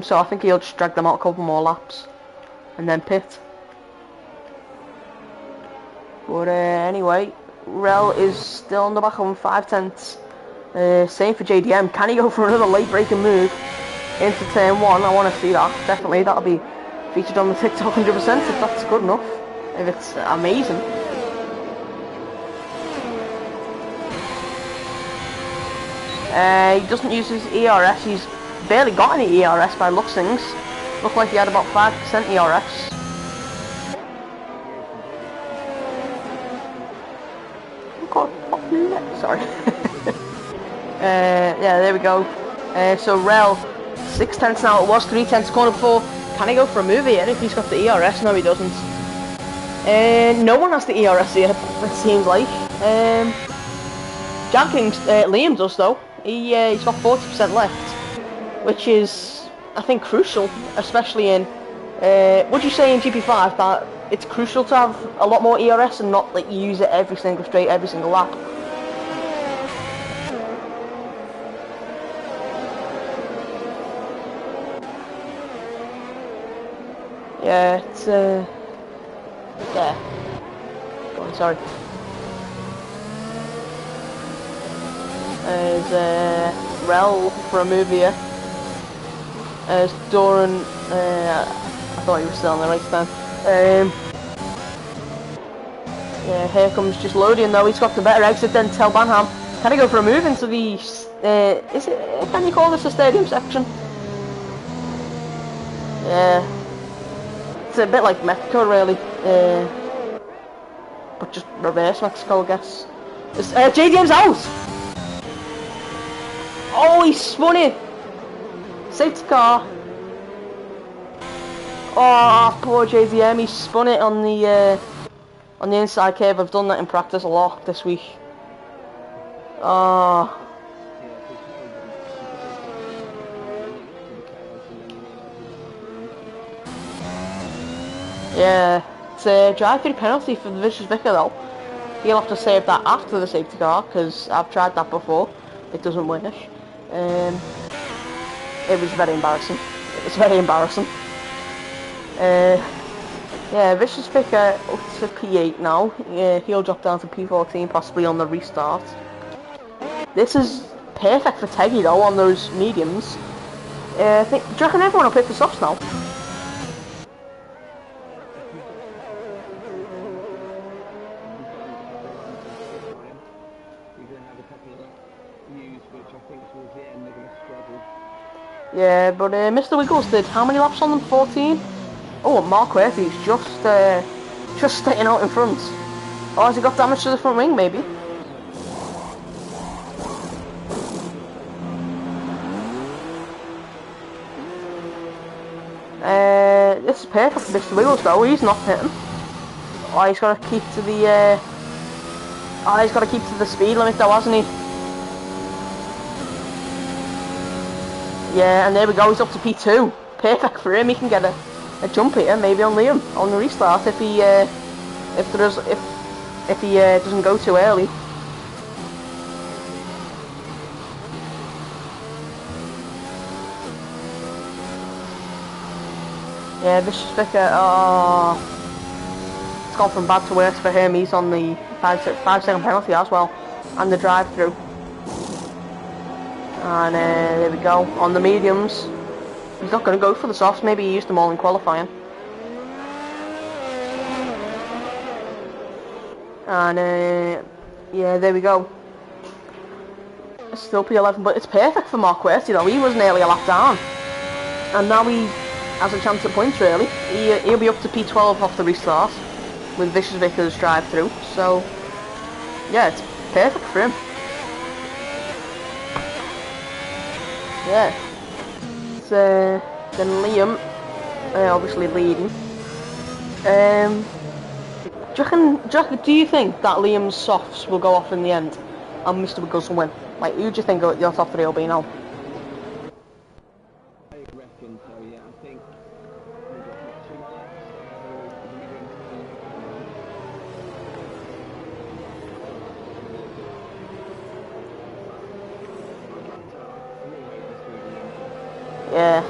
So I think he'll just drag them out a couple more laps and then pit. But anyway, Rel is still on the back of him, 5 tenths. Same for JDM. Can he go for another late braking move into turn 1? I want to see that. Definitely, that'll be featured on the TikTok 100% if that's good enough. If it's amazing. He doesn't use his ERS. He's barely got any ERS by looks things. Looked like he had about 5% ERS. Sorry. Yeah, there we go. So Rel, 6 tenths now. It was 3 tenths corner before. Can he go for a move here if he's got the ERS? No, he doesn't. No one has the ERS here, it seems like. Jag Kings, Liam does though. He's got 40% left, which is, I think, crucial, especially in. Would you say in GP5 that it's crucial to have a lot more ERS and not like use it every single straight, every single lap? Yeah, it's yeah. Go on, sorry. There's Rel for a move here. There's Doran. I thought he was still on the race then. Yeah, here comes just Lodian though. He's got the better exit than Tel Banham. Can he go for a move into the? Is it? Can you call this a stadium section? Yeah, it's a bit like Mexico, really. But just reverse Mexico, I guess. It's, JDM's out. Oh, he spun it. Safety car. Oh, poor JDM. He spun it on the inside curve. I've done that in practice a lot this week. Oh. Yeah, it's a drive-through penalty for the vicious Vicar though. He'll have to save that after the safety car, because I've tried that before. It doesn't work. It was very embarrassing. It was very embarrassing. Yeah, Vicious Vicar up to P8 now. Yeah, he'll drop down to P14 possibly on the restart. This is perfect for Teggy though on those mediums. Do you reckon everyone will pick the softs now? Yeah, but Mr. Wiggles did how many laps on them? 14? Oh, Mark Worthy's just staying out in front. Oh, has he got damage to the front wing, maybe? This is perfect for Mr. Wiggles though, he's not hitting. Oh, he's got to keep to the, he's got to keep to the speed limit though, hasn't he? Yeah, and there we go, he's up to P2. Perfect for him, he can get a jump here, maybe on Liam, on the restart, if he doesn't go too early. Yeah, Vicious Vicar, it's gone from bad to worse for him. He's on the 5-second penalty as well, and the drive-through. And there we go, on the mediums. He's not going to go for the softs, maybe he used them all in qualifying. And yeah, there we go. It's still P11, but it's perfect for Mark Worthy though. He was nearly a lap down, and now he has a chance at points really. He'll be up to P12 off the restart with Vicious Vicar's drive through. So yeah, it's perfect for him. Yeah. It's, then Liam, obviously leading. Do you think that Liam's softs will go off in the end and Mr. Wiggles will win? Like, who do you think your top three will be now? I reckon so, yeah. I think Yeah.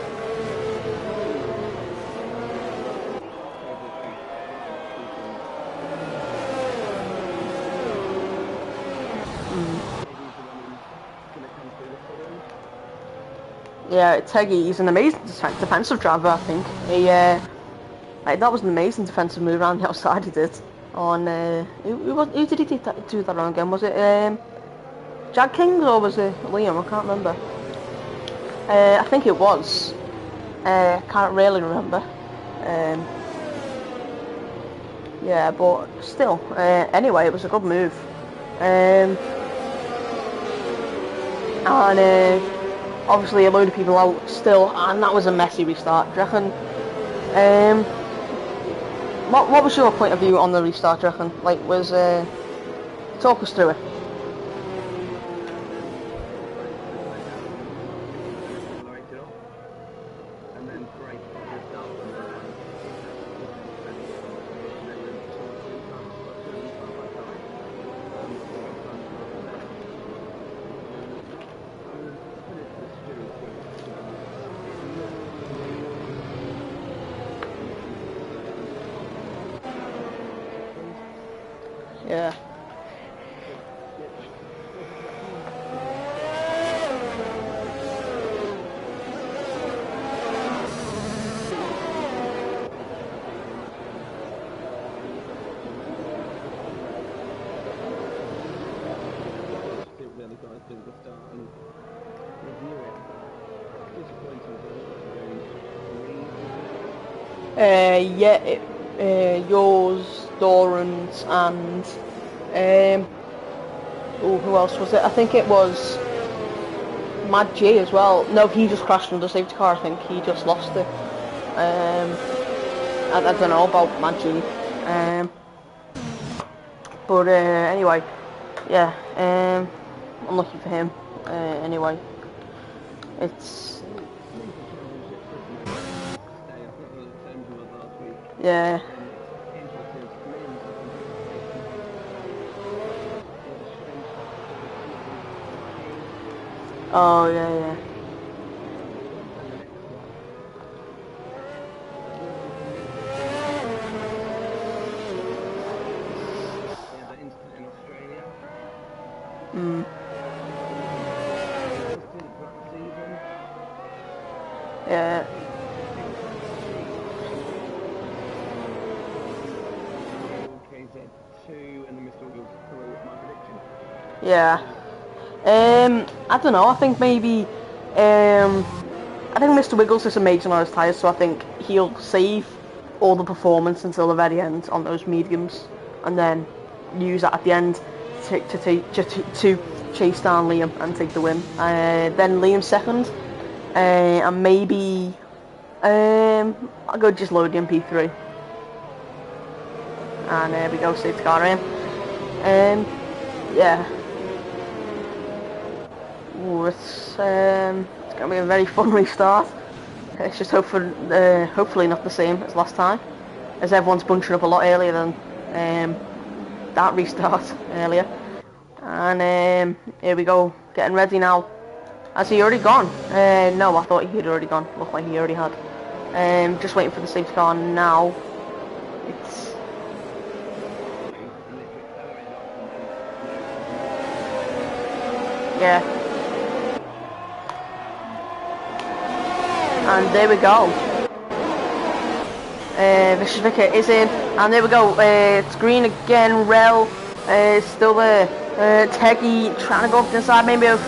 Yeah, Teggy, he's an amazing defensive driver, I think. He, like, that was an amazing defensive move around the outside he did. On, who did he do that on again? Was it, Jag King or was it Liam? I can't remember. I think it was. Can't really remember. Yeah, but still. Anyway, it was a good move. And obviously a load of people out still, and that was a messy restart. Do you reckon? What was your point of view on the restart? Do you reckon? Like, talk us through it. Yeah. Yeah, yours, Doran's, and oh, who else was it? I think it was Mad G as well. No, he just crashed under safety car. I think he just lost it. I don't know about Mad G. But anyway, yeah. Unlucky for him. Anyway, it's yeah. Oh yeah. Mm. Yeah. Yeah. I don't know. I think maybe. I think Mr. Wiggles is amazing on his tyres, so I think he'll save all the performance until the very end on those mediums, and then use that at the end to chase down Liam and take the win. Then Liam second, and maybe I'll go just load him P3, and there we go, save the car in. Yeah. Ooh, it's gonna be a very fun restart. It's just hopefully not the same as last time, as everyone's bunching up a lot earlier than that restart earlier. And here we go, getting ready now. Has he already gone? No, I thought he had already gone. Looked like he already had. Just waiting for the safety car now. It's yeah. And there we go. Vicious Vicar is in, and there we go. It's green again. Rel is still there. Teggy trying to go up the inside, maybe of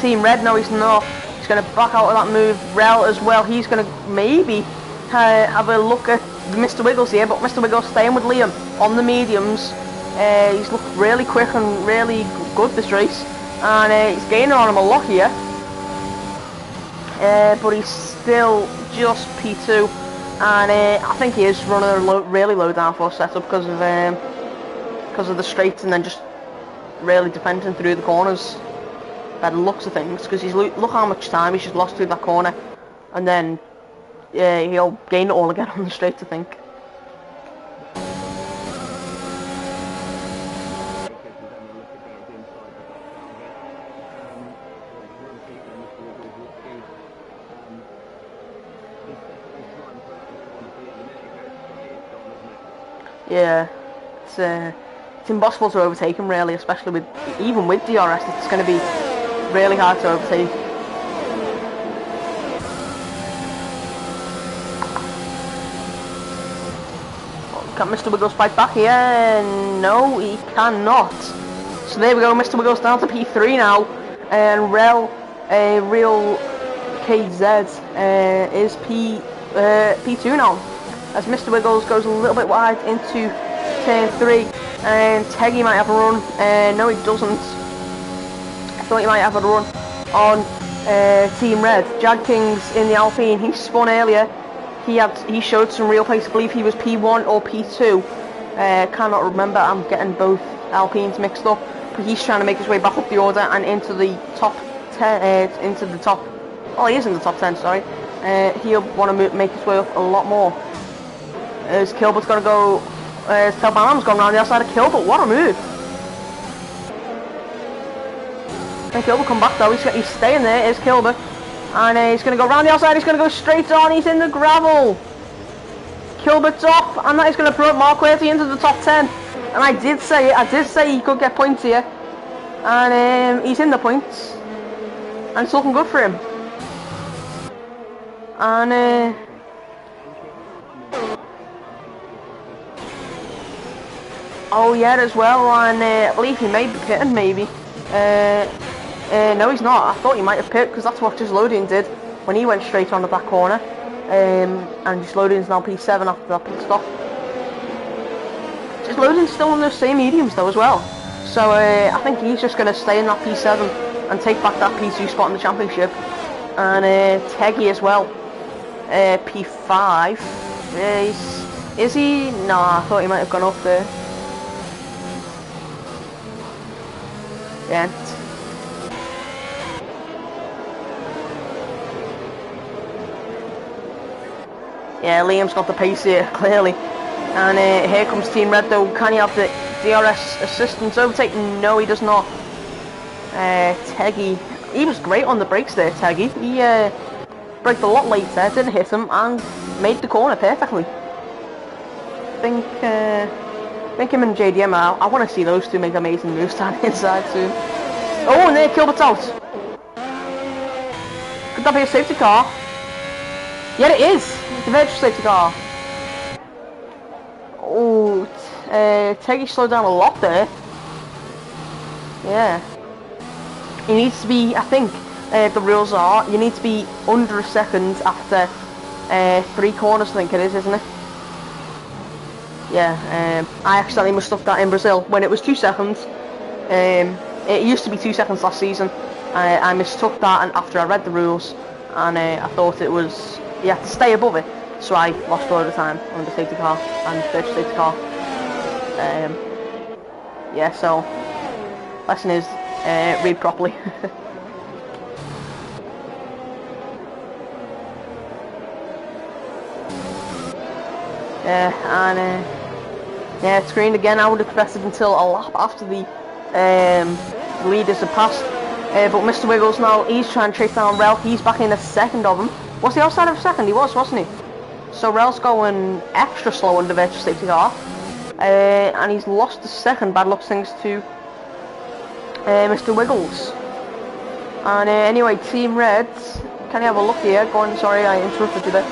Team Red. No, he's not. He's going to back out of that move. Rel as well. He's going to maybe have a look at Mr. Wiggles here, but Mr. Wiggles staying with Liam on the mediums. He's looked really quick and really good this race, and he's gaining on him a lot here. But he's still just P2, and I think he is running a really low downforce setup because of the straights, and then just really defending through the corners by the looks of things, because look how much time he's just lost through that corner, and then he'll gain it all again on the straights, I think. Yeah, it's impossible to overtake him really, especially even with DRS. It's going to be really hard to overtake. Can Mr. Wiggles fight back here? No, he cannot. So there we go, Mr. Wiggles down to P3 now, and Real KZ is P2 now, as Mr. Wiggles goes a little bit wide into turn 3, and Teggy might have a run. No, he doesn't. I thought he might have a run on Team Red. Jag King's in the Alpine. He spun earlier. He showed some real pace. I believe he was P1 or P2. Cannot remember. I'm getting both Alpines mixed up. But he's trying to make his way back up the order and into the top 10. Oh, he is in the top 10. Sorry. He'll want to make his way up a lot more. As Kilbert's going to go. Telbanam's gone around the outside of Kilbert. What a move! And Kilbert come back though. He's staying there. Here's Kilbert. And he's going to go round the outside, he's going to go straight on, he's in the gravel. Kilbert's off, and that is going to promote Mark Querty into the top 10. And I did say he could get points here. And he's in the points. And it's looking good for him. And oh yeah, as well, and I believe he may be pitting, maybe. No, he's not. I thought he might have picked, because that's what just loading did when he went straight onto that corner. and just loading's now P7 after that pit stop. Just loading's still on those same mediums though as well. So I think he's just going to stay in that P7 and take back that P2 spot in the championship. And Teggy as well, P5. Is he? No, I thought he might have gone up there. Yeah. Yeah, Liam's got the pace here, clearly. And here comes Team Red though. Can he have the DRS assistance overtake? No, he does not. Teggy, he was great on the brakes there, Teggy. He braked a lot later, didn't hit him, and made the corner perfectly. I think him and JDM, I want to see those two make amazing moves down inside soon. Oh, and there, Kilbert's out. Could that be a safety car? Yeah, it is. It's a virtual safety car. Oh, Teggy slowed down a lot there. Yeah. He needs to be, I think, the rules are, you need to be under a second after 3 corners, I think it is, isn't it? Yeah, I accidentally mistook that in Brazil when it was 2 seconds. It used to be 2 seconds last season. I mistook that and after I read the rules, and I thought it was, you have to stay above it. So I lost a lot of time on the safety car and virtual safety car. Yeah, so lesson is read properly. Yeah, it's green again. I would have invested until a lap after the leaders have passed. But Mr. Wiggles now, he's trying to chase down Rel. He's back in a second of him. Was he outside of a second? He was, wasn't he? So Rel's going extra slow under virtual safety car. And he's lost a second, bad luck thanks to Mr. Wiggles. And anyway, Team Red, can you have a look here? Go on, sorry I interrupted you there.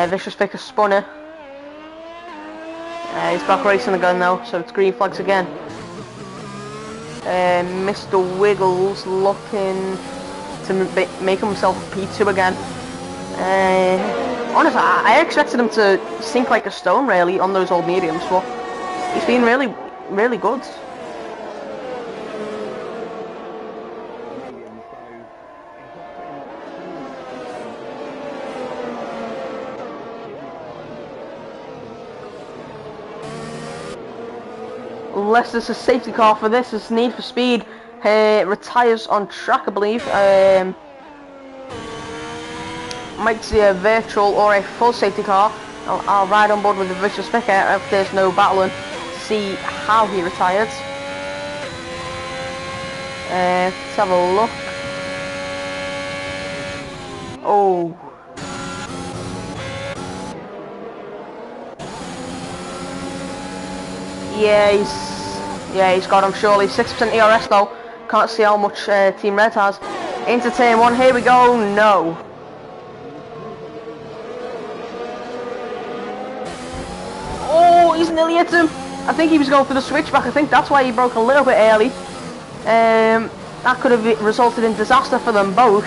Vicious Vicker Spunner. He's back racing again now, so it's green flags again. Mr. Wiggles looking to make himself P2 again. Honestly, I expected him to sink like a stone really on those old mediums, but he's been really, really good. Unless there's a safety car for this, it's Need for Speed retires on track, I believe. Might see a virtual or a full safety car. I'll ride on board with the Vicious Vicker if there's no battling to see how he retired. Let's have a look. Oh. Yeah, he's got him surely. 6% ERS though. Can't see how much Team Red has. Into turn 1, here we go. No. Oh, he's nearly hit him. I think he was going for the switchback. I think that's why he broke a little bit early. That could have resulted in disaster for them both.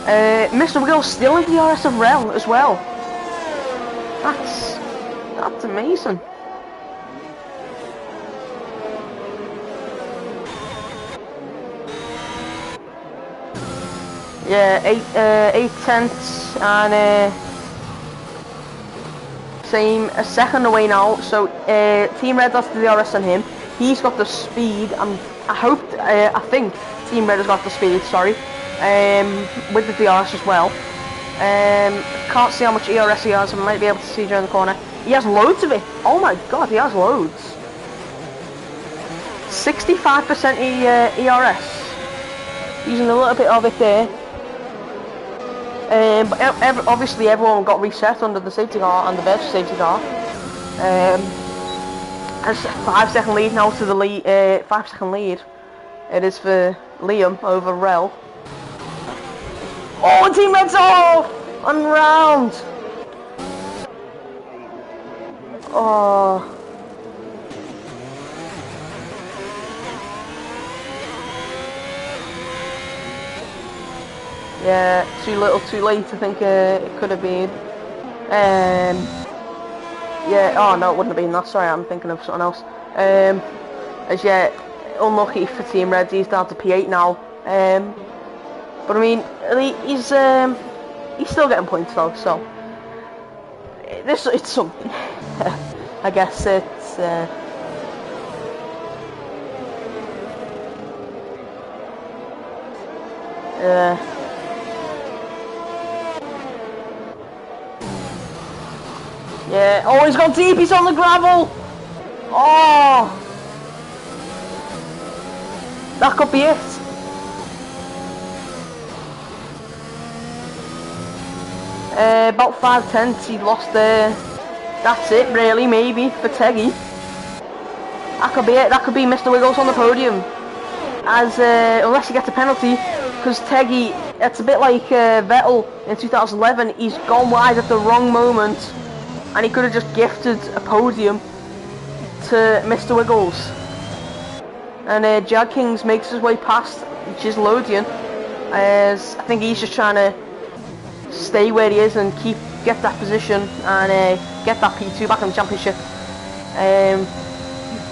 Mr. Wiggles still in the ERS of Rel as well. That's amazing. Yeah, 8/10 and same a second away now. So Team Red has the DRS on him. He's got the speed. I think Team Red has got the speed. Sorry, with the DRS as well. Can't see how much ERS he has. I might be able to see during the corner. He has loads of it. Oh my god, he has loads. 65% ERS. Using a little bit of it there. But obviously everyone got reset under the safety car and the virtual safety car. There's a 5-second lead now to the lead. 5-second lead. It is for Liam over Rel. Oh, Team Red's off on round. Oh, Yeah, too little, too late. I think it could have been. Yeah. Oh no, it wouldn't have been that. Sorry, I'm thinking of something else. As yet, unlucky for Team Red. He's down to P8 now. But I mean, he's still getting points though. So it's something. I guess it's. Yeah. Oh, he's gone deep. He's on the gravel. Oh, that could be it. About 5/10 he lost there. That's it, really, maybe, for Teggy. That could be it. That could be Mr. Wiggles on the podium. As unless he gets a penalty, because Teggy, it's a bit like Vettel in 2011. He's gone wide at the wrong moment, and he could have just gifted a podium to Mr. Wiggles. And Jag Kings makes his way past Gislodian, as I think he's just trying to stay where he is and get that position and get that P2 back in the championship,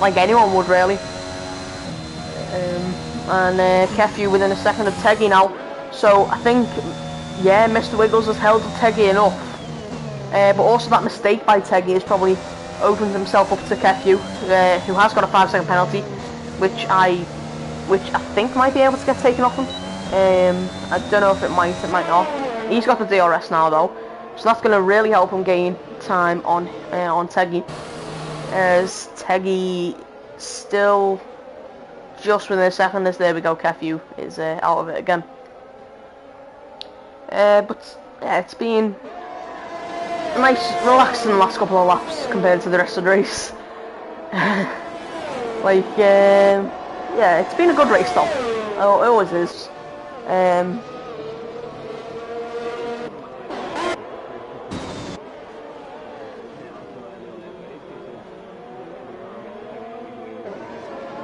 like anyone would really. And Kefu within a second of Teggy now, so I think, yeah, Mr. Wiggles has held Teggy enough, but also that mistake by Teggy has probably opened himself up to Kefu, who has got a 5-second penalty, which I think might be able to get taken off him. I don't know if it might not. He's got the DRS now though, so that's going to really help him gain time on Teggy, as Teggy still just within a second. As there we go, Kefu is out of it again. But yeah, it's been a nice, relaxing last couple of laps compared to the rest of the race. Like, yeah, it's been a good race though. It always is.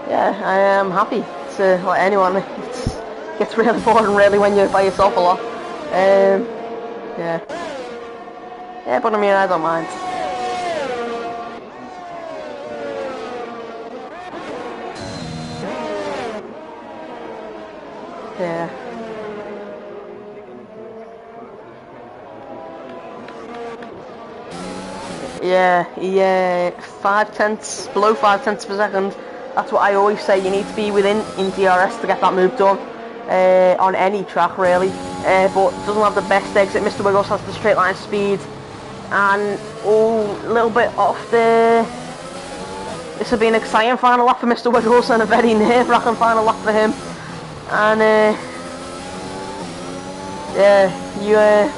Yeah, I am happy to let anyone. It gets really boring really when you're by yourself a lot. Yeah. Yeah, but I mean, I don't mind. Yeah. Yeah, 5/10, below 5/10 per second. That's what I always say. You need to be within in DRS to get that move done on any track really. But doesn't have the best exit. Mr. Wiggles has the straight line speed, and a little bit off there. This will be an exciting final lap for Mr. Wiggles and a very nerve-wracking final lap for him. And yeah,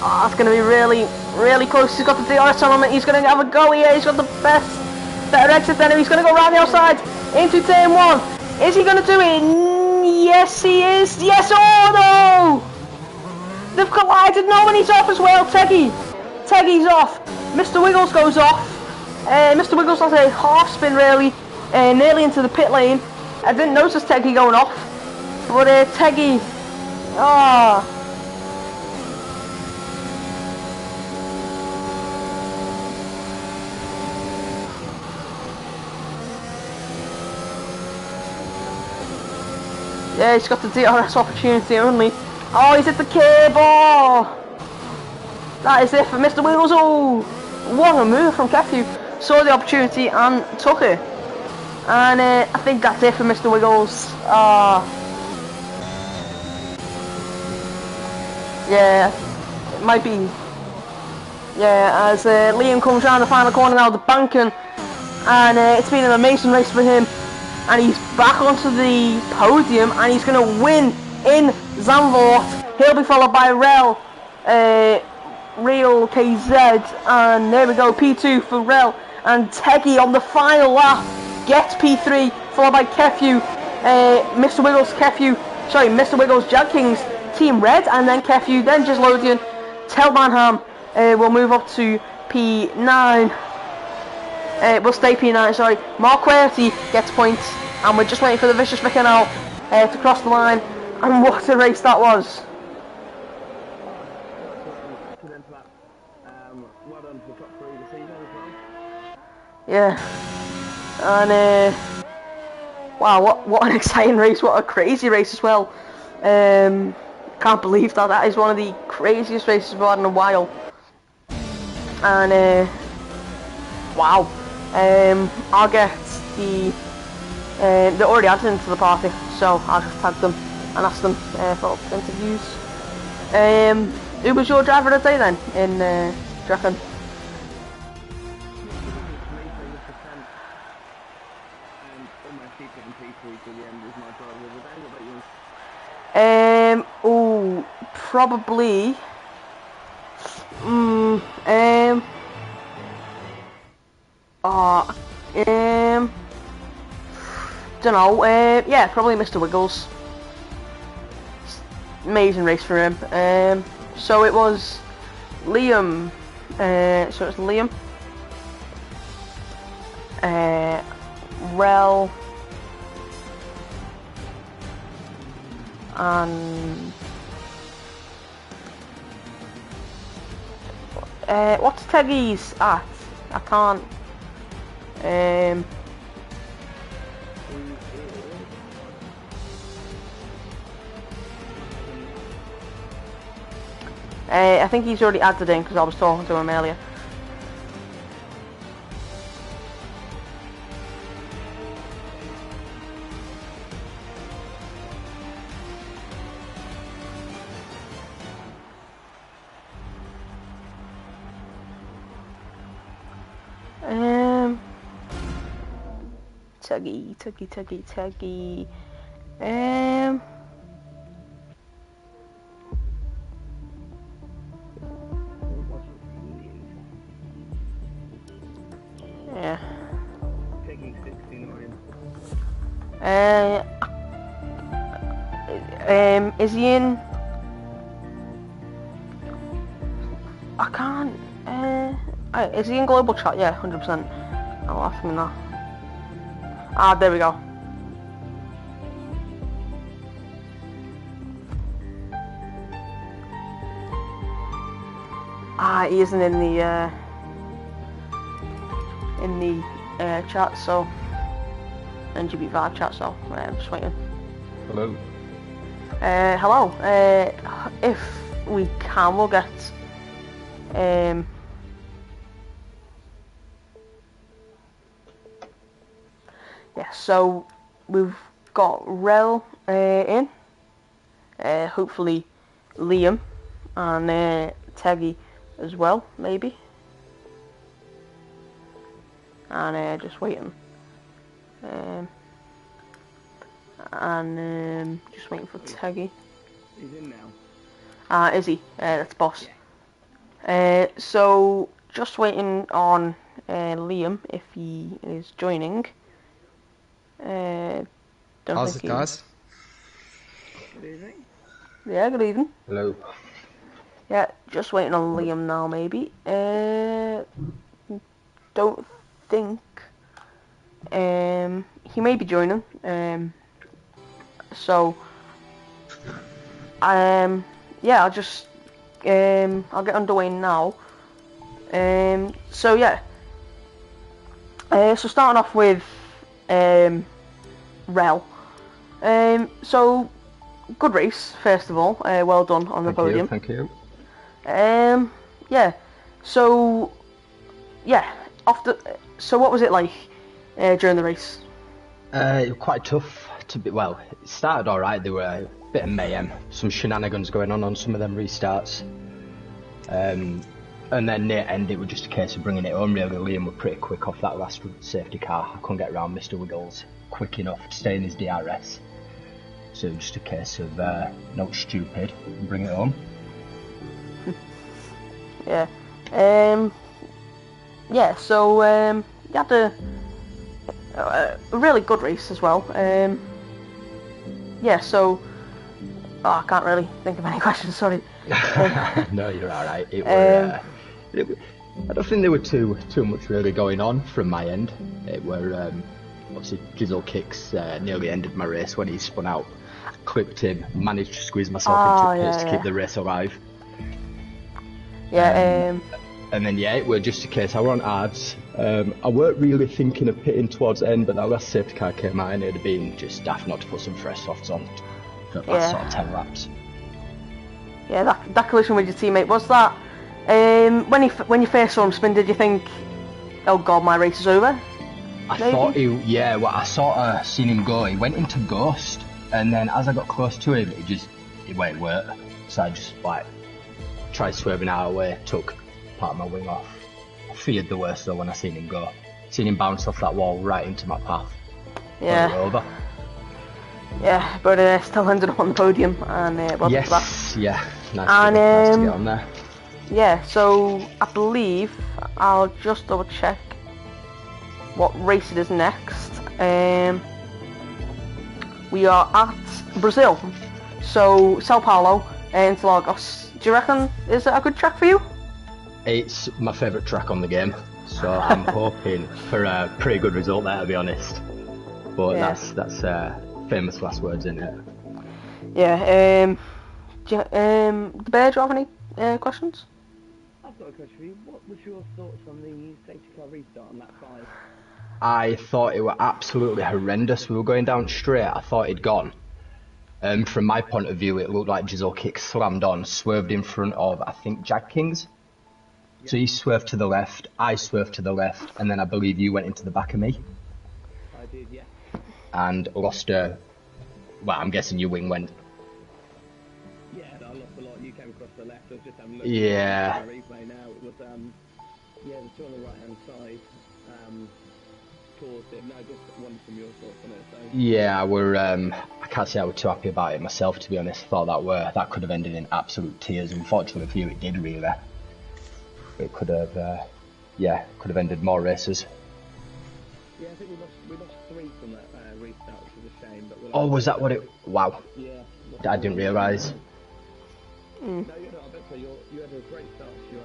that's going to be really, really close. He's got the DRS on him. He's going to have a go here. He's got the better exit than him. He's going to go round the outside into turn 1. Is he going to do it? Yes, he is. Yes, oh no! They've collided. No, and he's off as well. Teggy's off. Mr. Wiggles goes off. Mr. Wiggles has a half spin really, nearly into the pit lane. I didn't notice Teggy going off, but Teggy, yeah, he's got the DRS opportunity only. Oh, he's at the curb. Oh, that is it for Mr. Wiggles. Oh, what a move from Kefu. Saw the opportunity and took it. And I think that's it for Mr. Wiggles. Yeah, it might be. Yeah, as Liam comes round the final corner now, the banking, and it's been an amazing race for him. And he's back onto the podium, and he's going to win in Zandvoort. He'll be followed by Real KZ, and there we go, P2 for Rel. And Teggy on the final lap gets P3, followed by Kefu, Mr. Wiggles, Jag Kings, Team Red, and then Kefu, then Gislodian, Telmanham will move up to P9. Will stay P9, sorry. Mark Querty gets points, and we're just waiting for the Vicious Vicar now to cross the line. And what a race that was! Yeah. And wow, what an exciting race! What a crazy race as well. Can't believe that. That is one of the craziest races we've had in a while. And wow. I'll get the. They already added into the party, so I'll just tag them and ask them for interviews. Who was your driver of the day then? In do you reckon? Oh, probably. Don't know. Yeah, probably Mr. Wiggles. Amazing race for him. So it was Liam. So it's Liam. Rel. And what's Teggy's at? I can't. I think he's already added in because I was talking to him earlier. Tuggy. Yeah. Is he in? I can't. Is he in global chat? Yeah, 100%. I'll ask him that. Ah, there we go. Ah, he isn't in the chat, so racing-GP5 chat. So I'm just waiting. Hello. Hello. If we can, we'll get yeah, so we've got Rel in, hopefully Liam and Teggy as well, maybe, and just waiting, and just waiting for Teggy. He's in now. Is he? That's boss. Yeah. So just waiting on Liam if he is joining. How's it, guys? Good evening. Yeah, good evening. Hello. Yeah, just waiting on Liam now, maybe. Don't think. He may be joining. So. Yeah, I'll just. I'll get underway now. So yeah. So starting off with. Rel. So good race, first of all. Well done on the podium. Thank you. Yeah. So yeah. So what was it like during the race? It was quite tough to be. Well, it started all right. There were a bit of mayhem, some shenanigans going on some of them restarts. And then near end, it was just a case of bringing it home. Really, Liam were pretty quick off that last safety car. I couldn't get around Mr. Wiggles quick enough to stay in his DRS. So it was just a case of not stupid and bring it home. Yeah. Yeah. So you had a really good race as well. Yeah. So I can't really think of any questions. Sorry. No, you're all right. I don't think there were too much really going on from my end. It were obviously Jizzle kicks nearly ended my race when he spun out, clipped him, managed to squeeze myself into pits to keep the race alive. Yeah. And then yeah, it was just a case I were on ads. I weren't really thinking of pitting towards the end, but that last safety car came out and it'd have been just daft not to put some fresh softs on for the last sort of 10 laps. Yeah, that collision with your teammate, was that when you first saw him spin, did you think, oh god, my race is over? I thought I sort of seen him go. He went into ghost, and then as I got close to him, it went work. So I just like tried swerving out of the way, took part of my wing off. I feared the worst though when I seen him go. Seen him bounce off that wall right into my path. Yeah. Over. Yeah, but still ended up on the podium, and yes, that. Yeah, nice to get on there. Yeah, so I believe I'll just double check what race it is next. We are at Brazil, so Sao Paulo, Interlagos. Do you reckon is it a good track for you? It's my favourite track on the game, so I'm hoping for a pretty good result there, to be honest. But that's famous last words, isn't it? Yeah. The Bear, do you have any questions? I've got a question for you. What was your thoughts on the safety car restart on lap 5? I thought it were absolutely horrendous. We were going down straight. I thought it'd gone. From my point of view, it looked like Jizzle Kick slammed on, swerved in front of, I think, Jack Kings. Yep. So he swerved to the left, I swerved to the left, and then I believe you went into the back of me. I did, yeah. And lost well, I'm guessing your wing went. Yeah, I lost a lot. You came across the left. I was just having a look at the replay now. It was, the two on the right-hand side caused it. No, just one from your thoughts on it. So. Yeah, I can't say I was too happy about it myself, to be honest. Thought that could have ended in absolute tears. Unfortunately for you, it did really. It could have, could have ended more races. Yeah, I think we lost 3 from that restart, which was a shame. But was that what it? Wow. Yeah. I didn't realise. No, I bet so. You had a great start. I think you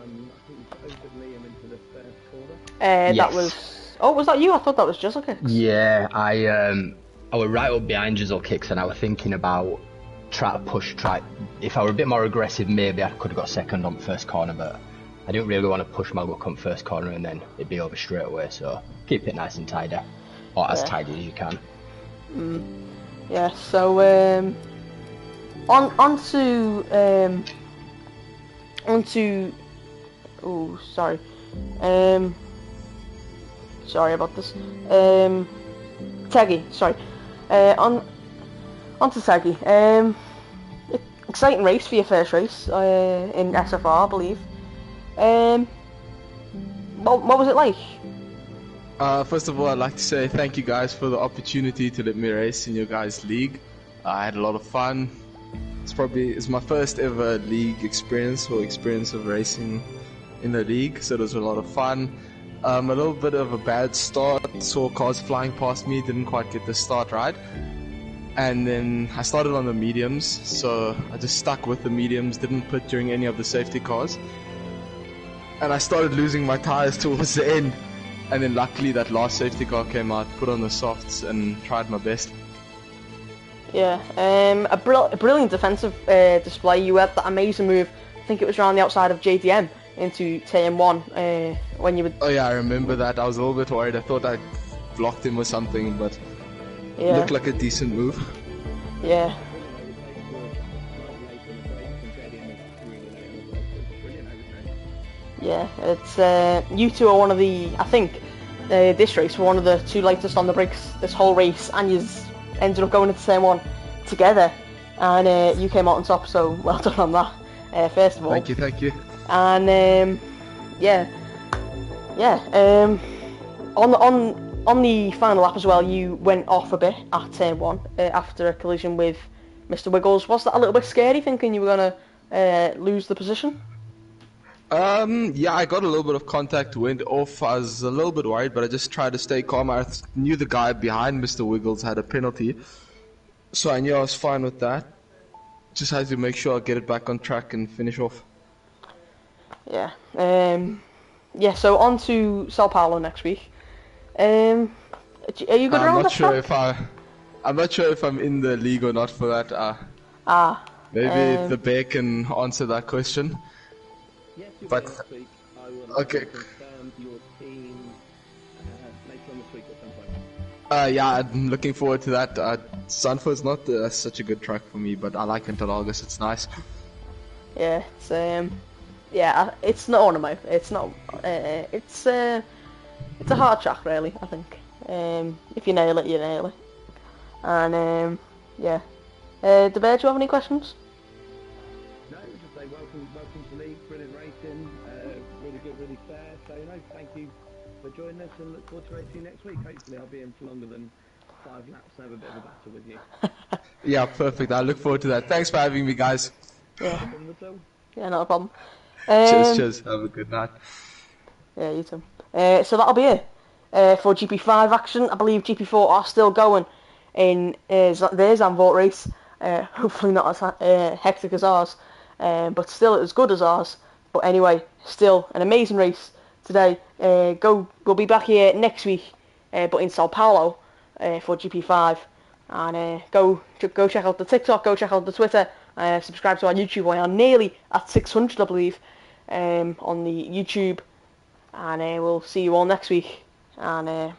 opened Liam into the first corner. That was. Oh, was that you? I thought that was Jizzle Kicks. Yeah, I was right up behind Jizzle Kicks, and I was thinking about trying to push. If I were a bit more aggressive, maybe I could have got second on first corner, but I didn't really want to push my luck on first corner, and then it'd be over straight away. So keep it nice and tidy, or as tidy as you can. Yeah. So onto. Oh, sorry. Sorry about this. Teggy, sorry. Onto Teggy. Exciting race for your first race in SFR, I believe. What was it like? First of all, I'd like to say thank you guys for the opportunity to let me race in your guys' league. I had a lot of fun. It's my first ever league experience of racing in the league, so it was a lot of fun. A little bit of a bad start, saw cars flying past me, didn't quite get the start right. And then I started on the mediums, so I just stuck with the mediums, didn't pit during any of the safety cars. And I started losing my tires towards the end. And then luckily that last safety car came out, put on the softs and tried my best. Yeah, a brilliant defensive display. You had that amazing move, I think it was around the outside of JDM into TM1 when you would... Oh yeah, I remember that. I was a little bit worried. I thought I blocked him or something, but it looked like a decent move. Yeah. Yeah, it's you two are one of the, I think this race were one of the 2 latest on the brakes this whole race, and you ended up going into the same one together, and you came out on top, so well done on that, first of all. Thank you. And on the final lap as well, you went off a bit at turn 1 after a collision with Mr. Wiggles. Was that a little bit scary, thinking you were gonna lose the position? Yeah, I got a little bit of contact, went off. I was a little bit worried, but I just tried to stay calm. I knew the guy behind Mr. Wiggles had a penalty, so I knew I was fine with that. Just had to make sure I get it back on track and finish off. Yeah. So on to Sao Paulo next week. Are you good around that track? I'm not sure if I'm in the league or not for that. Maybe the Bear can answer that question. Yes, but next week. I will Okay. confirm your team later on this week at some point. Yeah, I'm looking forward to that. Zandvoort's not such a good track for me, but I like Interlagos. It's nice. Yeah, it's not one of my. It's not. It's a hard track, really. I think. If you nail it, you nail it. And yeah. De Beer, do you have any questions? No, just say welcome to the league, brilliant racing, really good, really fair. So thank you for joining us, and look forward to racing next week. Hopefully, I'll be in for longer than 5 laps and have a bit of a battle with you. Yeah, perfect. I look forward to that. Thanks for having me, guys. Yeah. No problem at all. Yeah, not a problem. Cheers. Have a good night. Yeah, you too. So that'll be it for GP5 action. I believe GP4 are still going in their Zandvoort race. Hopefully not as hectic as ours, but still as good as ours. But anyway, still an amazing race today. We'll be back here next week, but in Sao Paulo for GP5. And go check out the TikTok, go check out the Twitter, subscribe to our YouTube. We are nearly at 600, I believe, on the YouTube. And we'll see you all next week. And